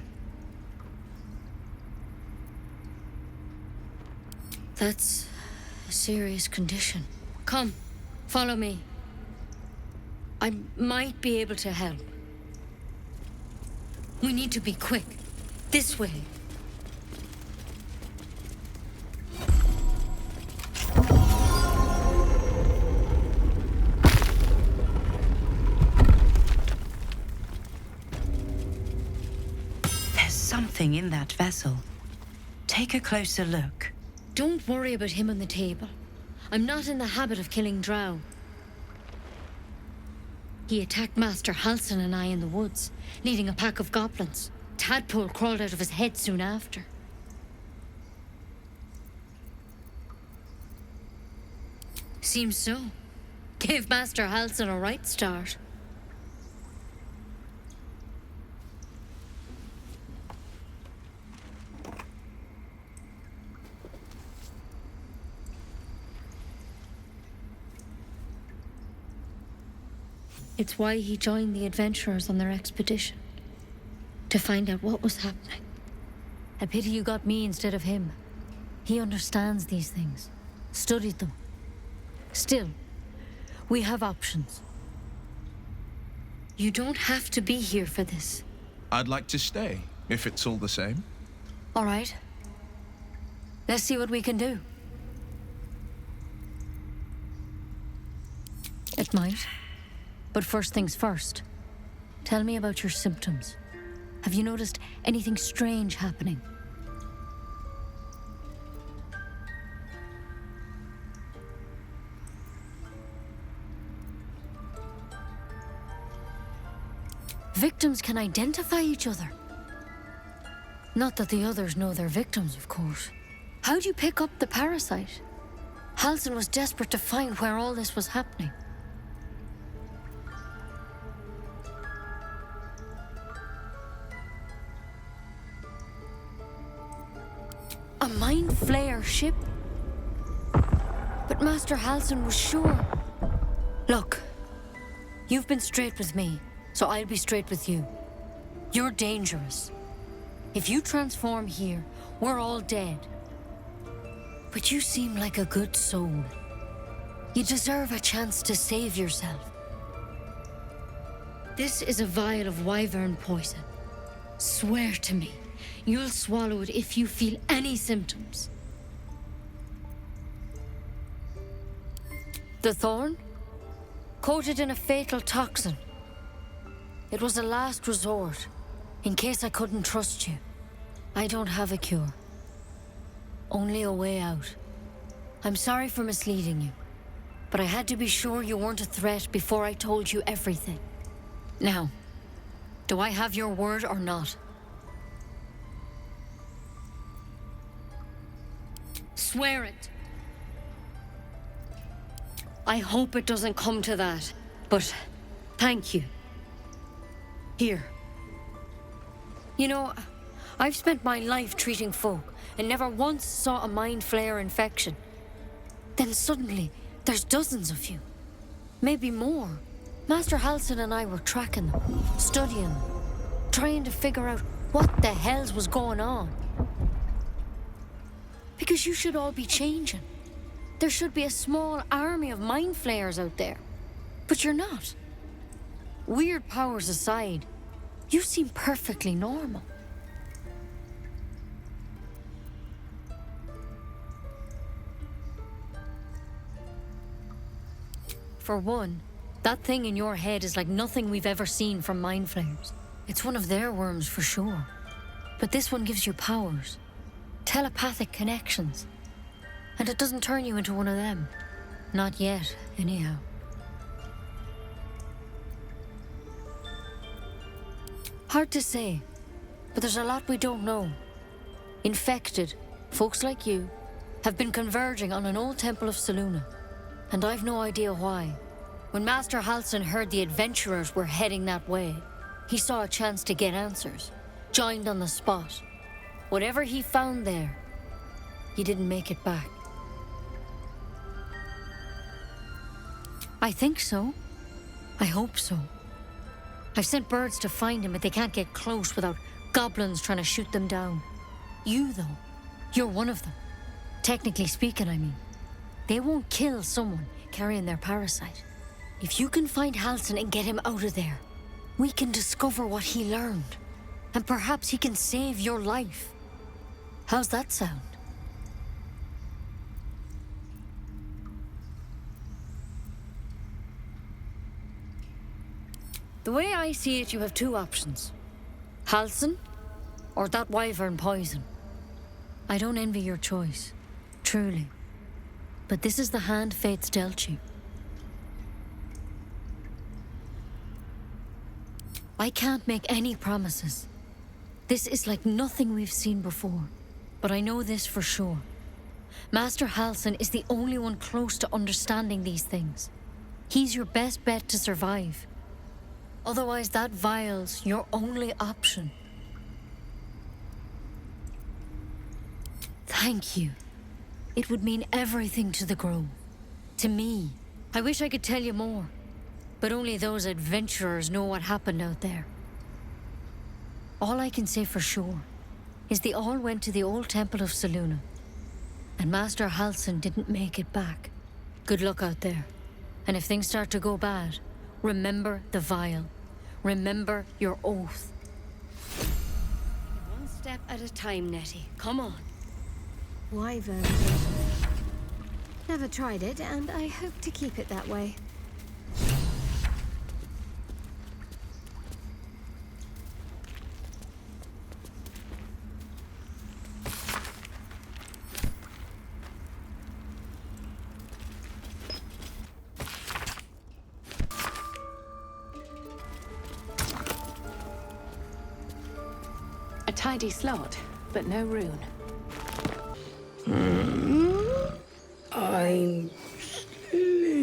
That's a serious condition. Come, follow me. I might be able to help. We need to be quick. This way. There's something in that vessel. Take a closer look. Don't worry about him on the table. I'm not in the habit of killing drow. He attacked Master Halsin and I in the woods, leading a pack of goblins. Tadpole crawled out of his head soon after. Seems so. Gave Master Halsin a right start. It's why he joined the adventurers on their expedition. To find out what was happening. A pity you got me instead of him. He understands these things. Studied them. Still, we have options. You don't have to be here for this. I'd like to stay, if it's all the same. All right. Let's see what we can do. It might. But first things first. Tell me about your symptoms. Have you noticed anything strange happening? Victims can identify each other. Not that the others know they're victims, of course. How'd you pick up the parasite? Halsin was desperate to find where all this was happening. A mind flayer ship? But Master Halsin was sure. Look, you've been straight with me, so I'll be straight with you. You're dangerous. If you transform here, we're all dead. But you seem like a good soul. You deserve a chance to save yourself. This is a vial of wyvern poison. Swear to me, you'll swallow it if you feel any symptoms. The thorn? Coated in a fatal toxin. It was a last resort, in case I couldn't trust you. I don't have a cure. Only a way out. I'm sorry for misleading you, but I had to be sure you weren't a threat before I told you everything. Now, do I have your word or not? Swear it. I hope it doesn't come to that, but thank you. Here. You know, I've spent my life treating folk and never once saw a mind flayer infection. Then suddenly, there's dozens of you. Maybe more. Master Halsin and I were tracking them, studying them, trying to figure out what the hells was going on. Because you should all be changing. There should be a small army of mind flayers out there. But you're not. Weird powers aside, you seem perfectly normal. For one, that thing in your head is like nothing we've ever seen from mind flayers. It's one of their worms for sure. But this one gives you powers. Telepathic connections. And it doesn't turn you into one of them. Not yet, anyhow. Hard to say, but there's a lot we don't know. Infected, folks like you, have been converging on an old temple of Selûne. And I've no idea why. When Master Halsin heard the adventurers were heading that way, he saw a chance to get answers. Joined on the spot. Whatever he found there, he didn't make it back. I think so. I hope so. I've sent birds to find him, but they can't get close without goblins trying to shoot them down. You, though, you're one of them. Technically speaking, I mean. They won't kill someone carrying their parasite. If you can find Halsin and get him out of there, we can discover what he learned. And perhaps he can save your life. How's that sound? The way I see it, you have two options. Halsin, or that wyvern poison. I don't envy your choice, truly. But this is the hand fate's dealt you. I can't make any promises. This is like nothing we've seen before. But I know this for sure. Master Halsin is the only one close to understanding these things. He's your best bet to survive. Otherwise, that vial's your only option. Thank you. It would mean everything to the Grove. To me. I wish I could tell you more. But only those adventurers know what happened out there. All I can say for sure is they all went to the old temple of Selûne. And Master Halsin didn't make it back. Good luck out there. And if things start to go bad, remember the vial. Remember your oath. One step at a time, Nettie. Come on. Wyvern. Never tried it, and I hope to keep it that way. A tidy slot, but no rune. I'm sleeping.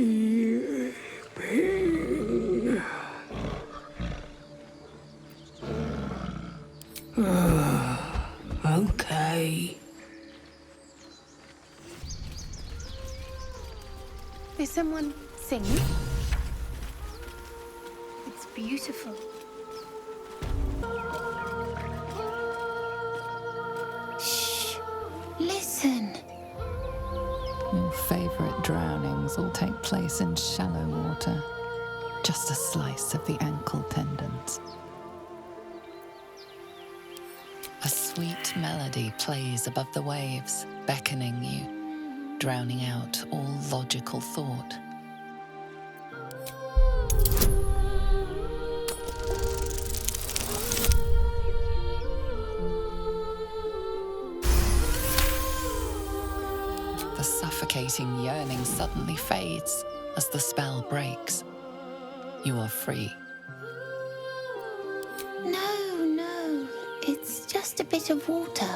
Okay. Is someone singing? It's beautiful. Shh. Listen. Your favorite drownings all take place in shallow water. Just a slice of the ankle tendons. A sweet melody plays above the waves, beckoning you, drowning out all logical thought. The suffocating yearning suddenly fades as the spell breaks. You are free. No. It's just a bit of water.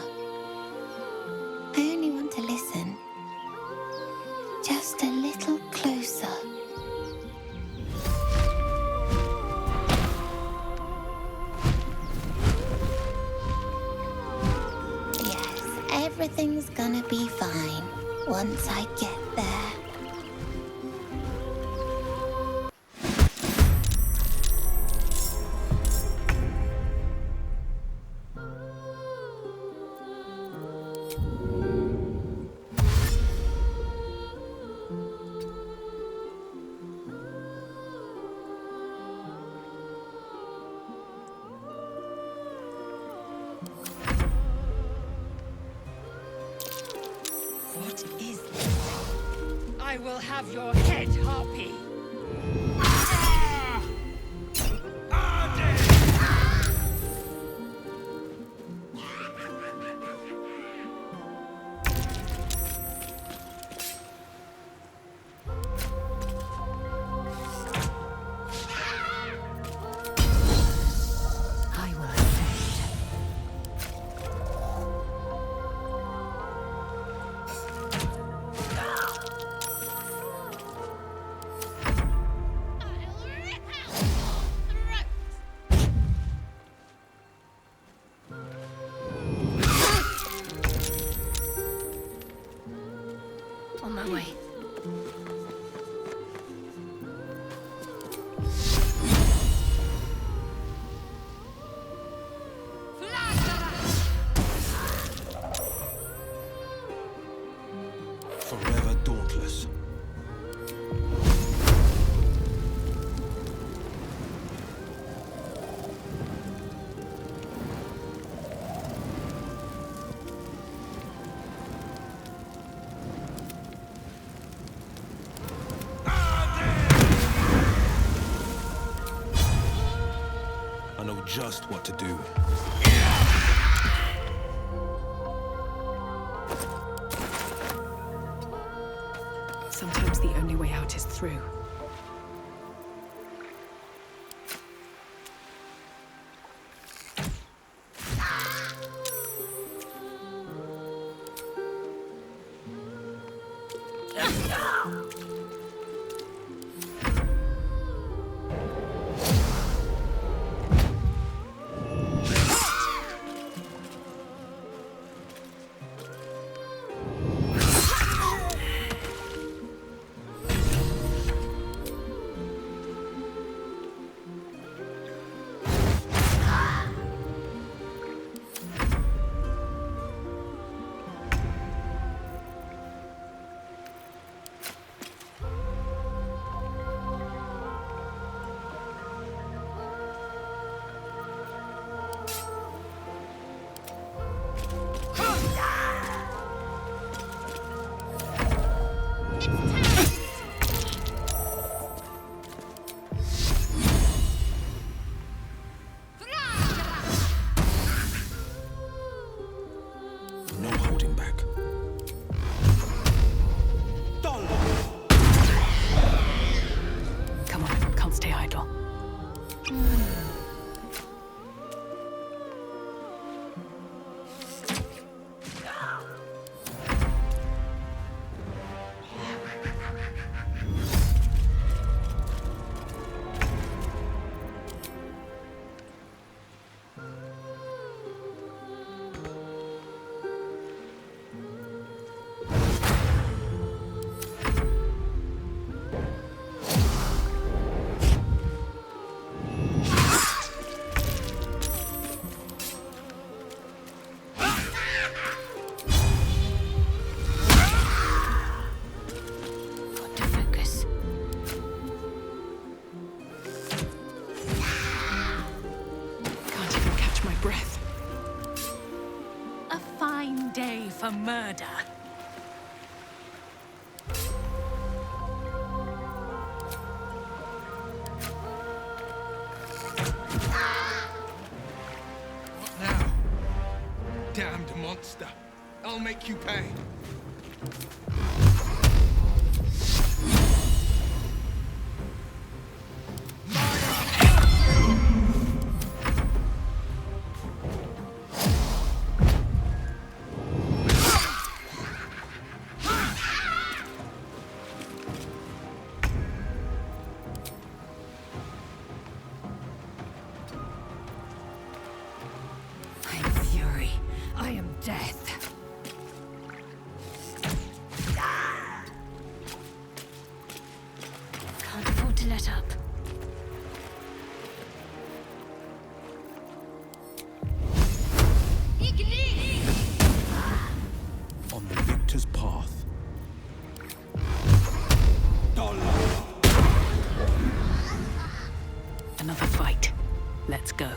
I only want to listen. Just a little closer. Yes, everything's gonna be fine once I get there. What is this? I will have your head, Harpy. I will ascend. On my way. Forever dauntless. I know just what to do. Sometimes the only way out is through. for murder. What now? Damned monster. I'll make you pay. I am fury. I am death. Can't afford to let up. On the victor's path. Another fight. Let's go.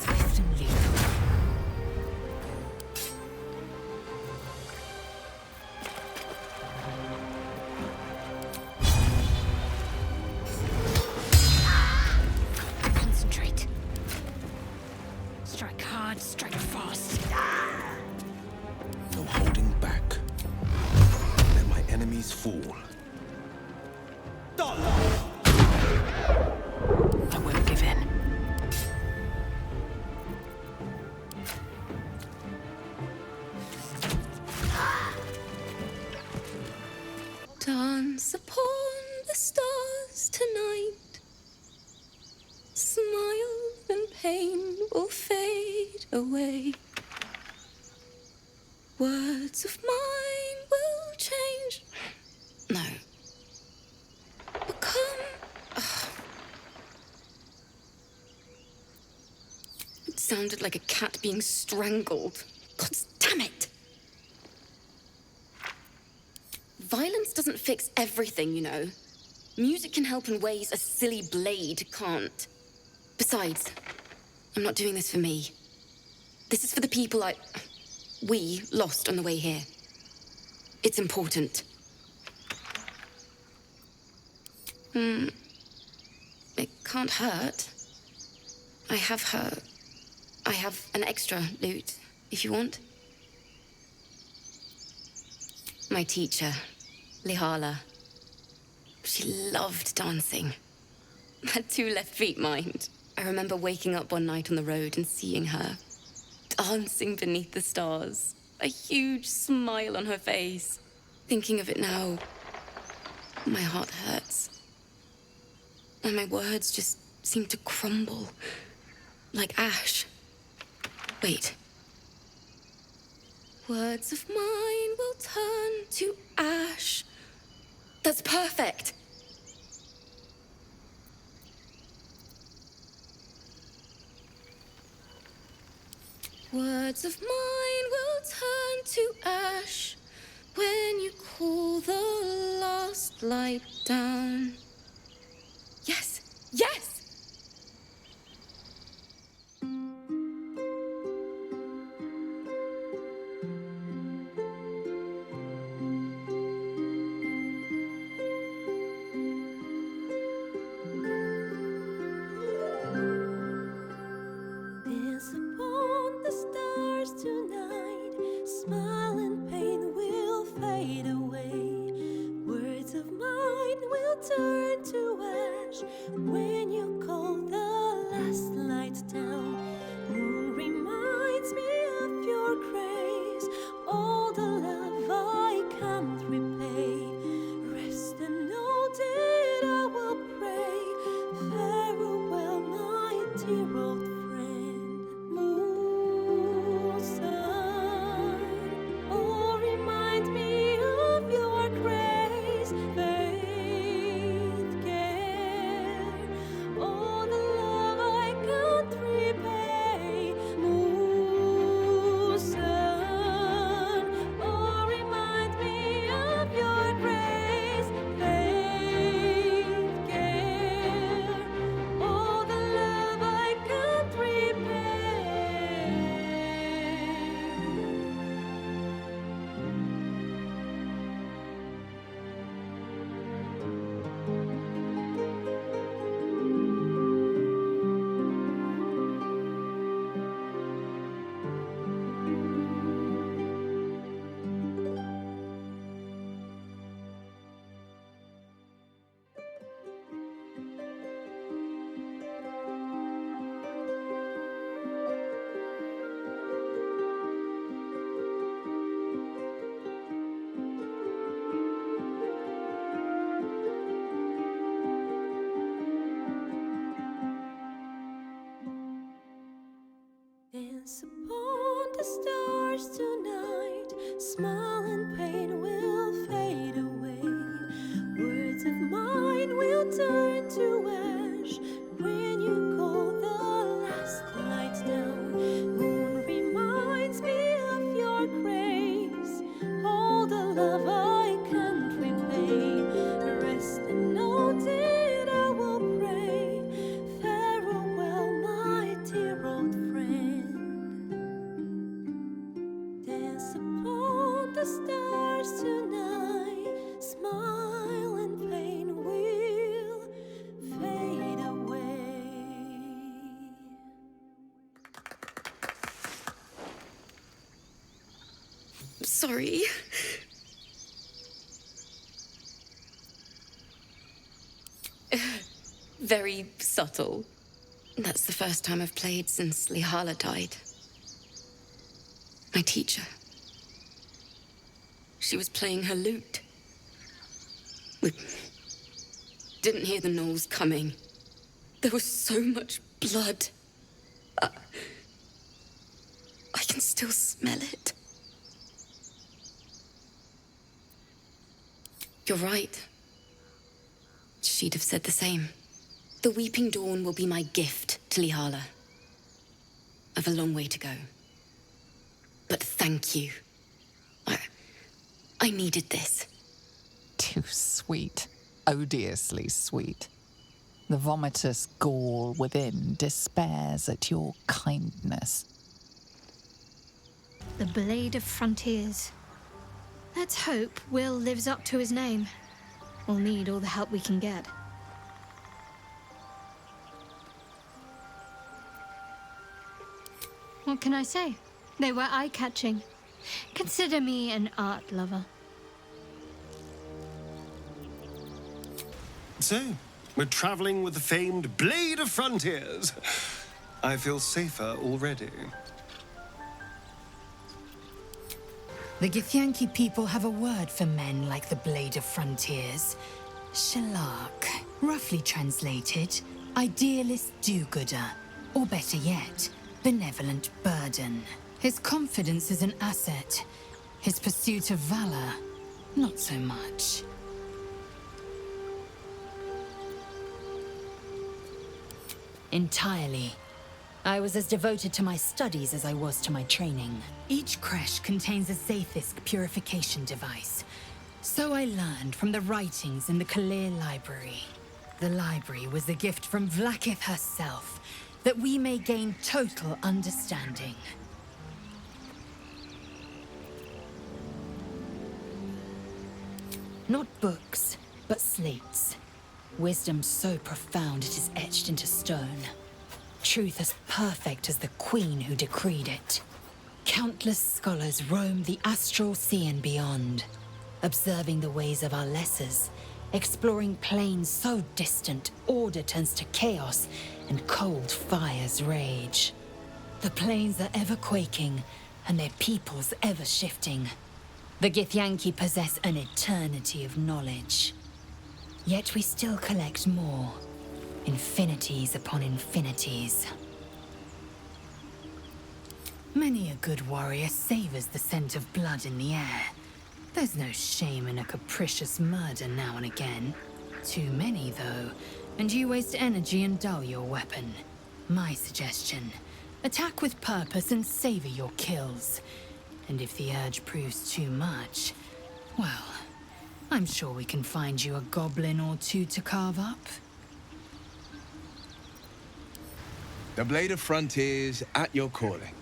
Swift and lethal. Concentrate. Strike hard, strike fast. No holding back. Let my enemies fall. I won't give in. Dance upon the stars tonight. Smile and pain will fade away. Words of mine will change. No. Become. It sounded like a cat being strangled. God damn it! Violence doesn't fix everything, you know. Music can help in ways a silly blade can't. Besides, I'm not doing this for me. This is for the people we lost on the way here. It's important. It can't hurt. I have an extra loot, if you want. My teacher, Lihala. She loved dancing. Had 2 left feet, mind. I remember waking up one night on the road and seeing her dancing beneath the stars. A huge smile on her face. Thinking of it now, my heart hurts. And my words just seem to crumble like ash. Wait. Words of mine will turn to ash. That's perfect. Words of mine will turn to ash when you cool the last light down. Yes, yes! Dance upon the stars tonight. Smile and pain will fade away. Words of mine will turn to ash when you call the last light down. Moon reminds me of your grace. All the love I can't repay. Rest and know that I will pray. Farewell, my dear old friend. Moon, sun, oh, remind me of your grace. Faith, care, all smile and pain will fade away. Words of mine will turn to ash when you call the last light down. Moon reminds me of your grace, all the love I can't repay. Rest and note it, I will pray. Farewell, my dear old friend. Dance upon the stars tonight. Smile and pain will fade away. Sorry. Very subtle. That's the first time I've played since Lihala died. My teacher. She was playing her lute. We didn't hear the gnolls coming. There was so much blood. I can still smell it. You're right. She'd have said the same. The Weeping Dawn will be my gift to Lihala. I've a long way to go. But thank you. I needed this. Too sweet. Odiously sweet. The vomitous gall within despairs at your kindness. The Blade of Frontiers. Let's hope Will lives up to his name. We'll need all the help we can get. What can I say? They were eye-catching. Consider me an art lover. So, we're traveling with the famed Blade of Frontiers. I feel safer already. The Githyanki people have a word for men like the Blade of Frontiers. Shalak. Roughly translated, idealist do-gooder. Or better yet, benevolent burden. His confidence is an asset. His pursuit of valor, not so much. Entirely. I was as devoted to my studies as I was to my training. Each creche contains a Zaithisk purification device. So I learned from the writings in the Kalir Library. The library was the gift from Vlaakith herself, that we may gain total understanding. Not books, but slates. Wisdom so profound it is etched into stone. Truth as perfect as the queen who decreed it. Countless scholars roam the astral sea and beyond, observing the ways of our lessers, exploring planes so distant order turns to chaos and cold fires rage. The planes are ever quaking, and their peoples ever shifting. The Githyanki possess an eternity of knowledge. Yet we still collect more. Infinities upon infinities. Many a good warrior savors the scent of blood in the air. There's no shame in a capricious murder now and again. Too many, though, and you waste energy and dull your weapon. My suggestion, attack with purpose and savor your kills. And if the urge proves too much, well, I'm sure we can find you a goblin or two to carve up. The Blade of Frontiers at your calling.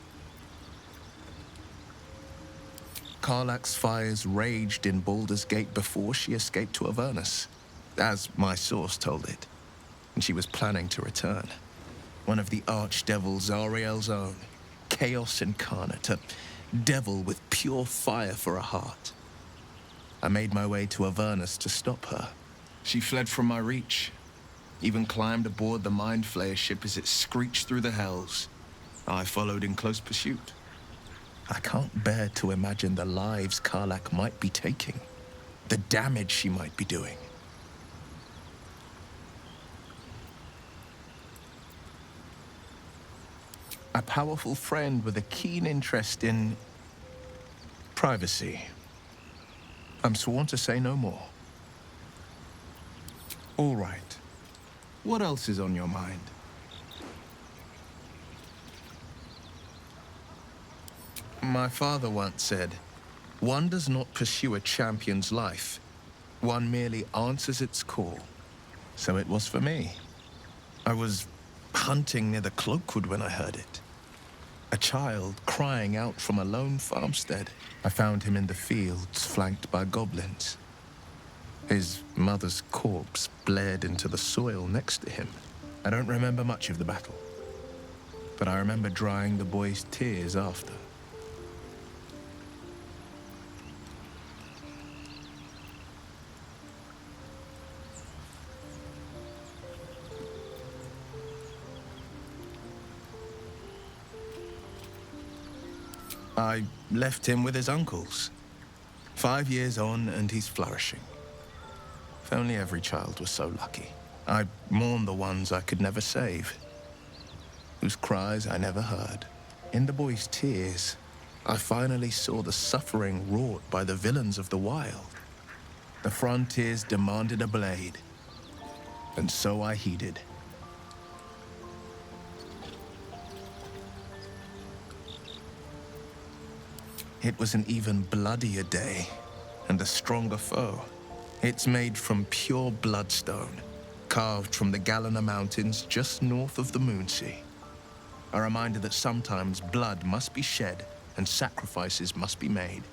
Karlach's fires raged in Baldur's Gate before she escaped to Avernus, as my source told it, and she was planning to return. One of the archdevils Zariel's own, Chaos Incarnate, a devil with pure fire for a heart. I made my way to Avernus to stop her. She fled from my reach, even climbed aboard the Mind Flayer ship as it screeched through the hells. I followed in close pursuit. I can't bear to imagine the lives Karlach might be taking, the damage she might be doing. A powerful friend with a keen interest in Privacy. I'm sworn to say no more. All right. What else is on your mind? My father once said, one does not pursue a champion's life. One merely answers its call. So it was for me. I was hunting near the Cloakwood when I heard it. A child crying out from a lone farmstead. I found him in the fields, flanked by goblins. His mother's corpse bled into the soil next to him. I don't remember much of the battle, but I remember drying the boy's tears after. I left him with his uncles. 5 years on, and he's flourishing. If only every child was so lucky. I mourn the ones I could never save, whose cries I never heard. In the boy's tears, I finally saw the suffering wrought by the villains of the wild. The frontiers demanded a blade, and so I heeded. It was an even bloodier day, and a stronger foe. It's made from pure bloodstone, carved from the Galena Mountains just north of the Moonsea. A reminder that sometimes blood must be shed and sacrifices must be made.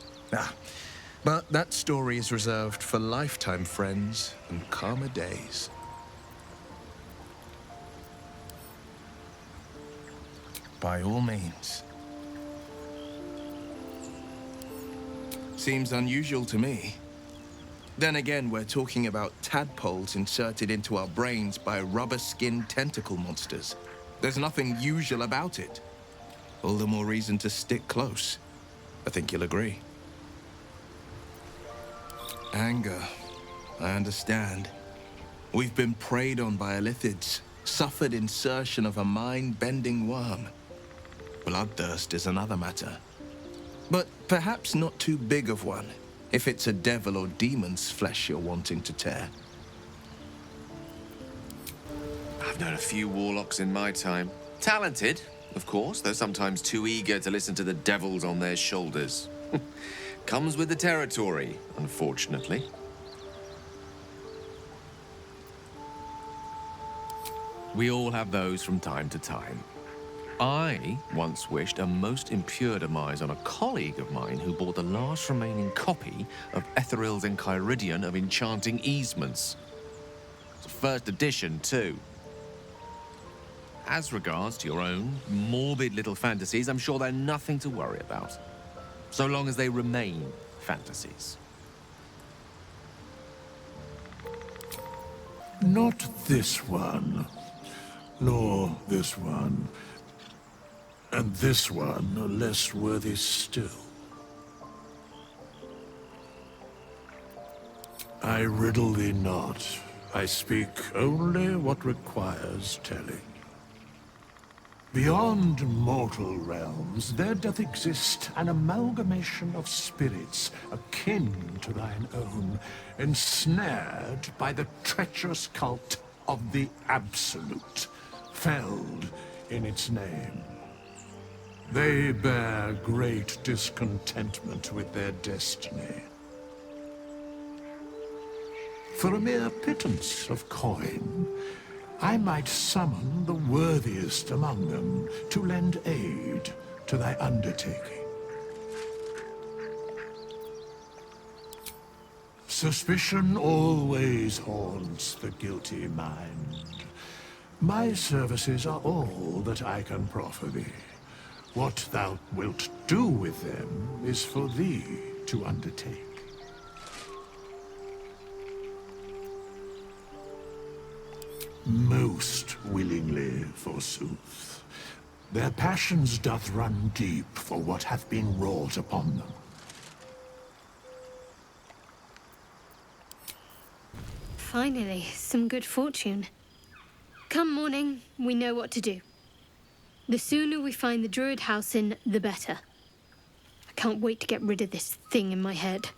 But that story is reserved for lifetime friends and calmer days. By all means. Seems unusual to me. Then again, we're talking about tadpoles inserted into our brains by rubber-skinned tentacle monsters. There's nothing usual about it. All the more reason to stick close. I think you'll agree. Anger. I understand. We've been preyed on by elithids, suffered insertion of a mind-bending worm. Bloodthirst is another matter. But perhaps not too big of one, if it's a devil or demon's flesh you're wanting to tear. I've known a few warlocks in my time. Talented, of course, though sometimes too eager to listen to the devils on their shoulders. Comes with the territory, unfortunately. We all have those from time to time. I once wished a most impure demise on a colleague of mine who bought the last remaining copy of Etheril's Enchiridion of Enchanting Easements. It's a first edition, too. As regards to your own morbid little fantasies, I'm sure they're nothing to worry about, so long as they remain fantasies. Not this one, nor this one. And this one are less worthy still. I riddle thee not. I speak only what requires telling. Beyond mortal realms, there doth exist an amalgamation of spirits akin to thine own, ensnared by the treacherous cult of the Absolute, felled in its name. They bear great discontentment with their destiny. For a mere pittance of coin, I might summon the worthiest among them to lend aid to thy undertaking. Suspicion always haunts the guilty mind. My services are all that I can proffer thee. What thou wilt do with them is for thee to undertake. Most willingly, forsooth. Their passions doth run deep for what hath been wrought upon them. Finally, some good fortune. Come morning, we know what to do. The sooner we find the Druid house in, the better. I can't wait to get rid of this thing in my head.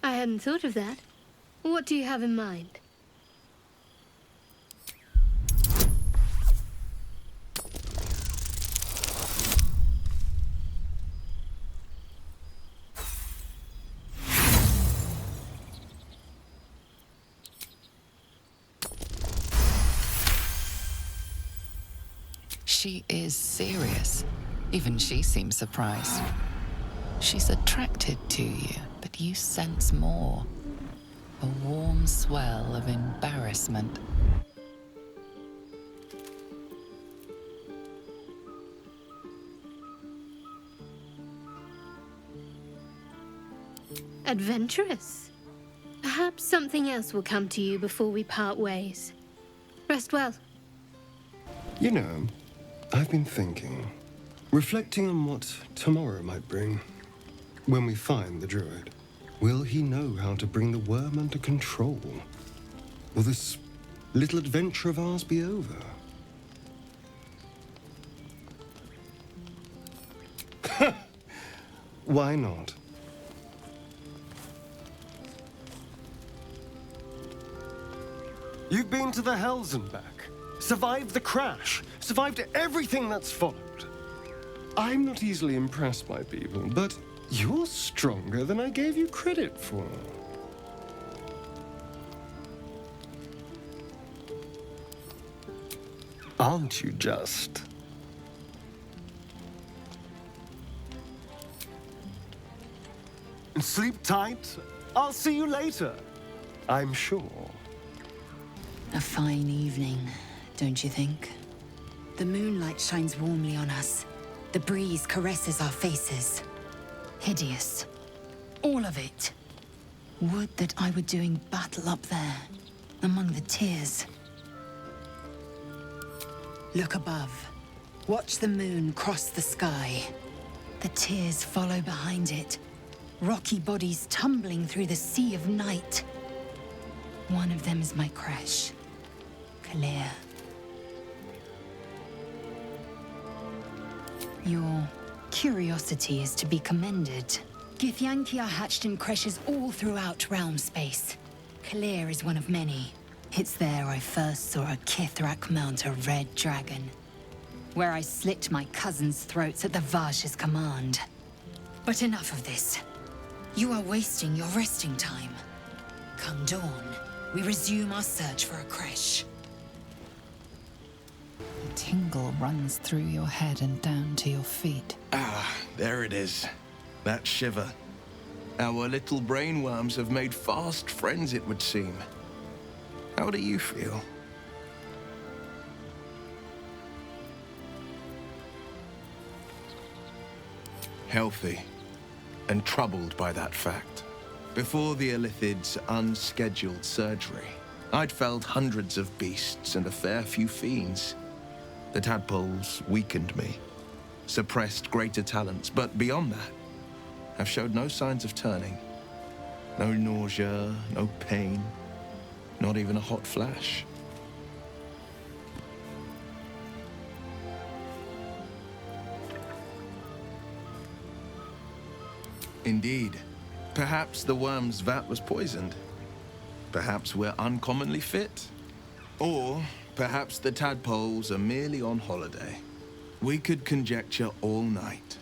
I hadn't thought of that. What do you have in mind? She is serious. Even she seems surprised. She's attracted to you, but you sense more. A warm swell of embarrassment. Adventurous. Perhaps something else will come to you before we part ways. Rest well. You know, I've been thinking, reflecting on what tomorrow might bring. When we find the druid, will he know how to bring the worm under control? Will this little adventure of ours be over? Why not? You've been to the Hells and back. Survived the crash. Survived everything that's followed. I'm not easily impressed by people, but you're stronger than I gave you credit for. Aren't you just? Sleep tight. I'll see you later. I'm sure. A fine evening, don't you think? The moonlight shines warmly on us. The breeze caresses our faces. Hideous. All of it. Would that I were doing battle up there, among the tears. Look above. Watch the moon cross the sky. The tears follow behind it. Rocky bodies tumbling through the sea of night. One of them is my crush, Kalir. Your curiosity is to be commended. Githyanki are hatched in creches all throughout realm space. Kalir is one of many. It's there I first saw a Kithrak mount a red dragon, where I slit my cousins' throats at the Vaj's command. But enough of this. You are wasting your resting time. Come dawn, we resume our search for a creche. A tingle runs through your head and down to your feet. Ah, there it is. That shiver. Our little brainworms have made fast friends, it would seem. How do you feel? Healthy, and troubled by that fact. Before the Illithid's unscheduled surgery, I'd felled hundreds of beasts and a fair few fiends. The tadpoles weakened me, suppressed greater talents, but beyond that, I've showed no signs of turning. No nausea, no pain, not even a hot flash. Indeed. Perhaps the worm's vat was poisoned. Perhaps we're uncommonly fit. Or perhaps the tadpoles are merely on holiday. We could conjecture all night.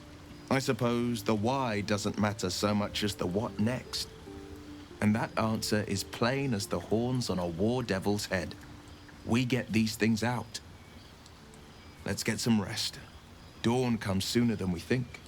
I suppose the why doesn't matter so much as the what next. And that answer is plain as the horns on a war devil's head. We get these things out. Let's get some rest. Dawn comes sooner than we think.